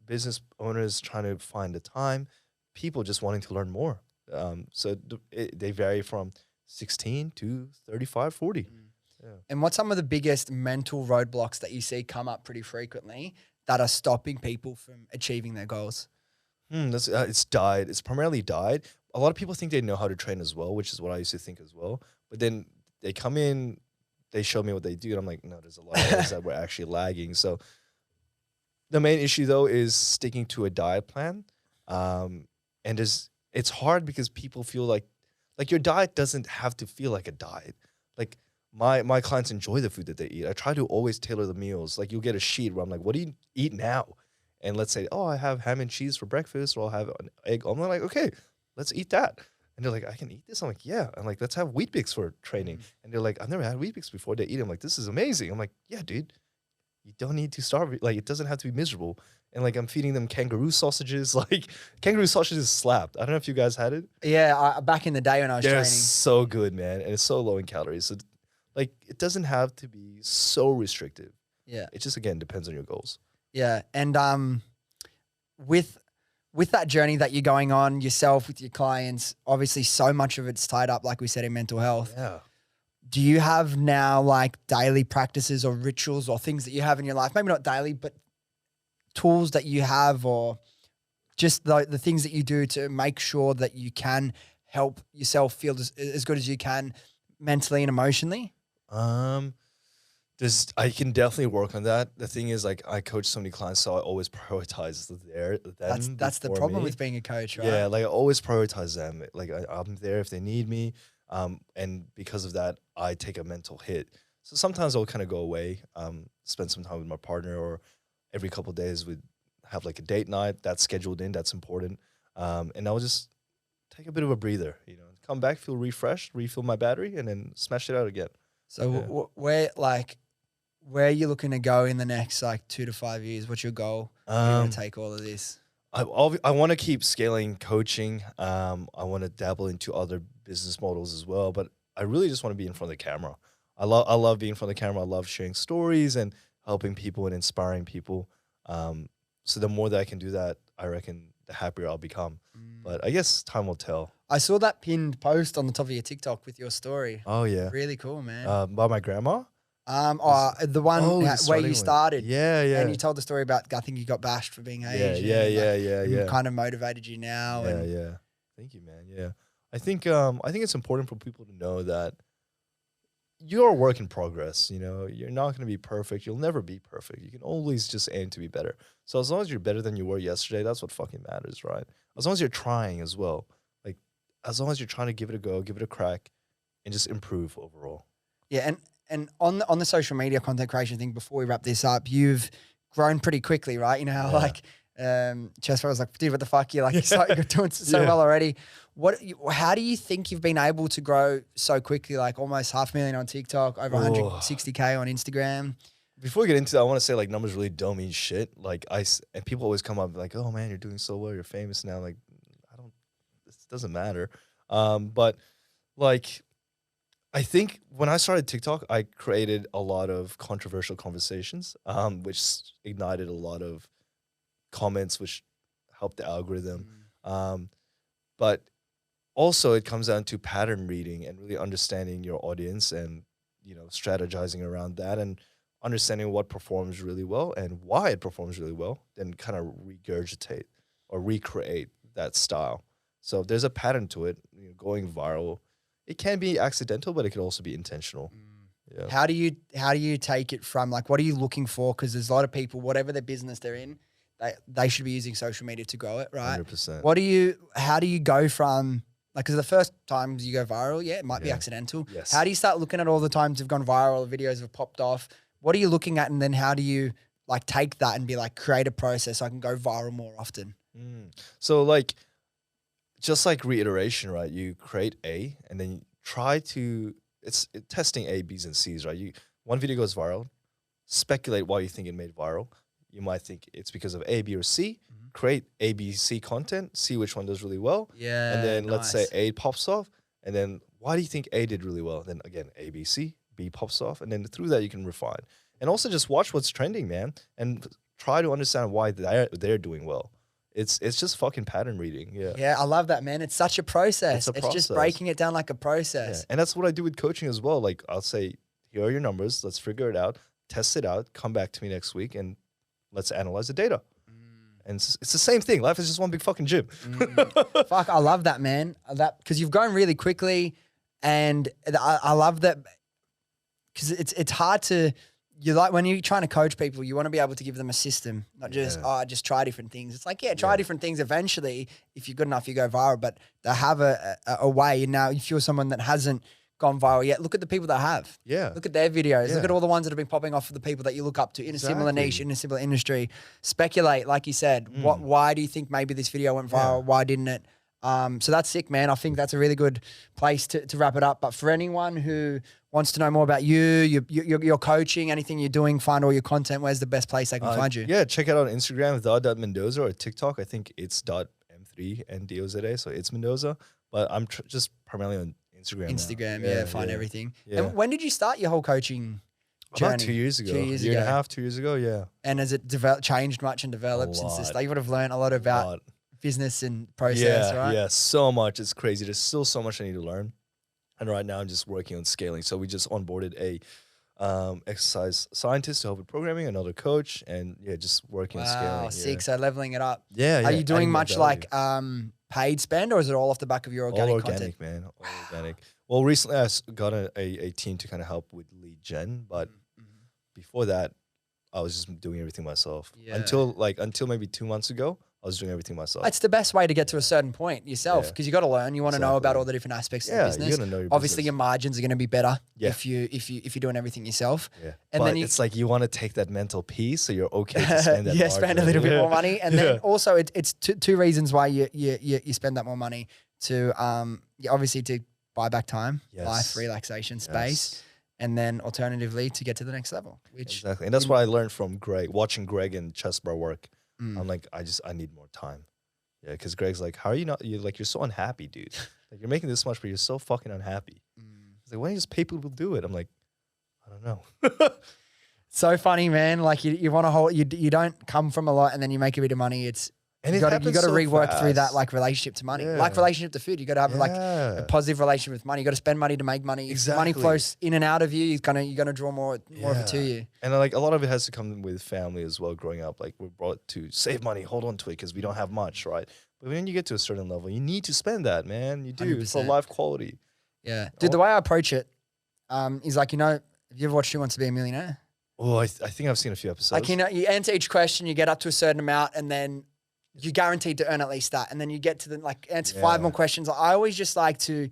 business owners trying to find the time, people just wanting to learn more. They vary from 16 to 35, 40. Yeah. And what's some of the biggest mental roadblocks that you see come up pretty frequently that are stopping people from achieving their goals? It's diet. It's primarily diet. A lot of people think they know how to train as well, which is what I used to think as well. But then they come in, they show me what they do, and I'm like, no, there's a lot of areas that we're actually lagging. So the main issue though is sticking to a diet plan, and it's hard because people feel like your diet doesn't have to feel like a diet. Like my clients enjoy the food that they eat. I try to always tailor the meals. Like you'll get a sheet where I'm like, what do you eat now? And let's say, oh, I have ham and cheese for breakfast, or I'll have an egg. I'm like, okay, let's eat that. And they're like, I can eat this? I'm like, yeah. I'm like, let's have Wheat Bix for training. And they're like, I've never had Wheat Bix before. They eat it. I'm like, this is amazing. I'm like, yeah, dude, you don't need to starve. Like, it doesn't have to be miserable. And like, I'm feeding them kangaroo sausages. Like, kangaroo sausages slapped. I don't know if you guys had it. Yeah, back in the day when I was They're training. so good, man. And it's so low in calories. So like, it doesn't have to be so restrictive. Yeah. It just, again, depends on your goals. Yeah. And with that journey that you're going on yourself with your clients, obviously so much of it's tied up, like we said, in mental health. Yeah. Do you have now like daily practices or rituals or things that you have in your life? Maybe not daily, but tools that you have, or just the things that you do to make sure that you can help yourself feel as good as you can mentally and emotionally? I can definitely work on that. The thing is, like, I coach so many clients, so I always prioritize them. That's the before problem me. with being a coach, right? Yeah, like I always prioritize them. Like I'm there if they need me, and because of that, I take a mental hit. So sometimes I'll kind of go away, spend some time with my partner, or every couple of days we'd have like a date night that's scheduled in. That's important, and I'll just take a bit of a breather. Come back, feel refreshed, refill my battery, and then smash it out again. So where are you looking to go in the next like 2 to 5 years? What's your goal? Where are you going to take all of this? I want to keep scaling coaching. I want to dabble into other business models as well, but I really just want to be in front of the camera. I love being in front of the camera. I love sharing stories and helping people and inspiring people. So the more that I can do that, I reckon the happier I'll become. But I guess time will tell. I saw that pinned post on the top of your TikTok with your story. Oh yeah, Really cool, man. by my grandma. The one where you started. Yeah, yeah. And you told the story about, I think you got bashed for being Yeah, Asian. yeah, and, yeah, like, yeah, and yeah. kind of motivated you now. Yeah, and yeah. Thank you, man. Yeah. I think it's important for people to know that you're a work in progress. You know, you're not going to be perfect. You'll never be perfect. You can always just aim to be better. So as long as you're better than you were yesterday, that's what fucking matters, right? As long as you're trying as well. Like, as long as you're trying to give it a go, give it a crack, and just improve overall. Yeah, and on the social media content creation thing, before we wrap this up, you've grown pretty quickly, right? You know how like Chester was like, dude, what the fuck? You're like you're doing so well already. How do you think you've been able to grow so quickly, like almost 500,000 on TikTok, over 160K on Instagram? Before we get into that, I want to say like numbers really don't mean shit. Like and people always come up like, oh man, you're doing so well, you're famous now. Like, this doesn't matter. But like, I think when I started TikTok, I created a lot of controversial conversations, which ignited a lot of comments, which helped the algorithm. But also it comes down to pattern reading and really understanding your audience and, you know, strategizing around that and understanding what performs really well and why it performs really well, then kind of regurgitate or recreate that style. So there's a pattern to it. You know, going viral, it can be accidental, but it can also be intentional. Yeah. How do you take it from, like, what are you looking for? Because there's a lot of people, whatever their business they're in, they should be using social media to grow it, right? 100%. How do you go from, like, because the first times you go viral, it might be accidental. Yes. How do you start looking at all the times you've gone viral, the videos have popped off? What are you looking at? And then how do you like take that and be like, create a process so I can go viral more often? So like, just like reiteration, right? You create A and then you try to, it's testing A, B's, and C's, right? One video goes viral, speculate why you think it made viral. You might think it's because of A, B, or C. Create A, B, C content, see which one does really well. Yeah. And then let's say A pops off. And then why do you think A did really well? Then again, A, B, C, B pops off. And then through that, you can refine. And also just watch what's trending, man. And try to understand why they're doing well. It's just fucking pattern reading. Yeah. Yeah, I love that, man. It's such a process. It's just breaking it down like a process. Yeah. And that's what I do with coaching as well. Like, I'll say, here are your numbers. Let's figure it out. Test it out. Come back to me next week and let's analyze the data. And it's the same thing. Life is just one big fucking gym. Fuck, I love that, man. Because you've grown really quickly, and I love that because it's hard to. You like when you're trying to coach people, you want to be able to give them a system, not just just try different things. It's like try different things. Eventually, if you're good enough, you go viral. But they have a way. And now, if you're someone that hasn't gone viral yet, look at the people that have. Yeah. Look at their videos. Yeah. Look at all the ones that have been popping off for the people that you look up to in a similar niche, in a similar industry. Speculate, like you said. Why do you think maybe this video went viral? Why didn't it? So that's sick, man. I think that's a really good place to wrap it up. But for anyone who wants to know more about you, your coaching, anything you're doing, find all your content, where's the best place they can find you? Yeah, check it out on Instagram, the.mendoza, or TikTok. I think it's .m3ndoza, so it's Mendoza. But I'm just primarily on Instagram. Find everything. Yeah. And when did you start your whole coaching journey? About 2 years ago. 2 years ago. Year and a half, 2 years ago, yeah. And has it changed much and developed since this? Like, you would have learned a lot about business and process, right? Yeah, so much. It's crazy. There's still so much I need to learn. And right now I'm just working on scaling. So we just onboarded a exercise scientist to help with programming, another coach, and just working on scaling. Wow, sick. So leveling it up. Yeah. Are you doing much like paid spend, or is it all off the back of your organic content? Man. All organic. Well, recently I got a team to kind of help with lead gen, but before that, I was just doing everything myself. Yeah. Until maybe 2 months ago, I was doing everything myself. It's the best way to get to a certain point yourself, because you got to learn. You want to know about all the different aspects of the business. You gotta know your Obviously, business. Your margins are going to be better if you're doing everything yourself. Yeah. And but then it's like you want to take that mental piece, so you're okay to spend that. Spend a little bit more money, and then also it's two reasons why you spend that more money to obviously to buy back time, life, relaxation, space. And then alternatively to get to the next level. Exactly. And that's what I learned from Greg, watching Greg and Chessbar work. I'm like, I need more time. Yeah, because Greg's like, how are you not, you're so unhappy, dude. Like, you're making this much, but you're so fucking unhappy. He's like, why don't you just pay people to do it? I'm like, I don't know. So funny, man. Like you want to hold, you don't come from a lot and then you make a bit of money. You got to rework through that, like, relationship to money, like relationship to food. You got to have like a positive relationship with money. You got to spend money to make money. Exactly. If money flows in and out of you, you're gonna draw more of it to you. And like a lot of it has to come with family as well. Growing up, like we're brought to save money, hold on to it because we don't have much, right? But when you get to a certain level, you need to spend that, man. You do for 100%. life quality. Yeah. Dude, the way I approach it is like, have you ever watched Who Wants to Be a Millionaire? Oh, I think I've seen a few episodes. Like, you answer each question, you get up to a certain amount, and then you're guaranteed to earn at least that. And then you get to answer 5 more questions. I always just like to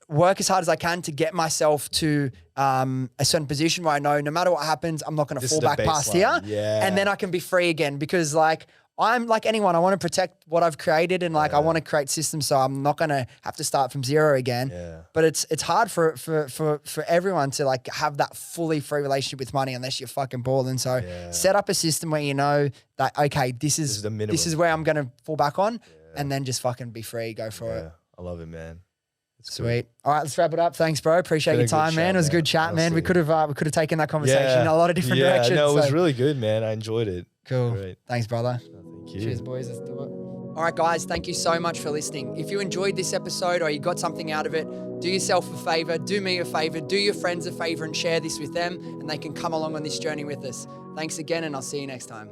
work as hard as I can to get myself to a certain position where I know no matter what happens, I'm not going to fall back past here. Yeah. And then I can be free again, because I'm like anyone. I want to protect what I've created, and I want to create systems, so I'm not going to have to start from zero again. Yeah. But it's hard for everyone to have that fully free relationship with money unless you're fucking balling. So set up a system where you know that, okay, this is the minimum. This is where I'm going to fall back on, and then just fucking be free, go for it. I love it, man. Sweet. All right, let's wrap it up. Thanks, bro. Appreciate your time, man. It was a good chat, man. We could have taken that conversation in a lot of different directions. No, it was really good, man. I enjoyed it. Cool. Great. Thanks, brother. Thank you. Cheers, boys. Let's do it. All right, guys. Thank you so much for listening. If you enjoyed this episode or you got something out of it, do yourself a favor, do me a favor, do your friends a favor, and share this with them, and they can come along on this journey with us. Thanks again, and I'll see you next time.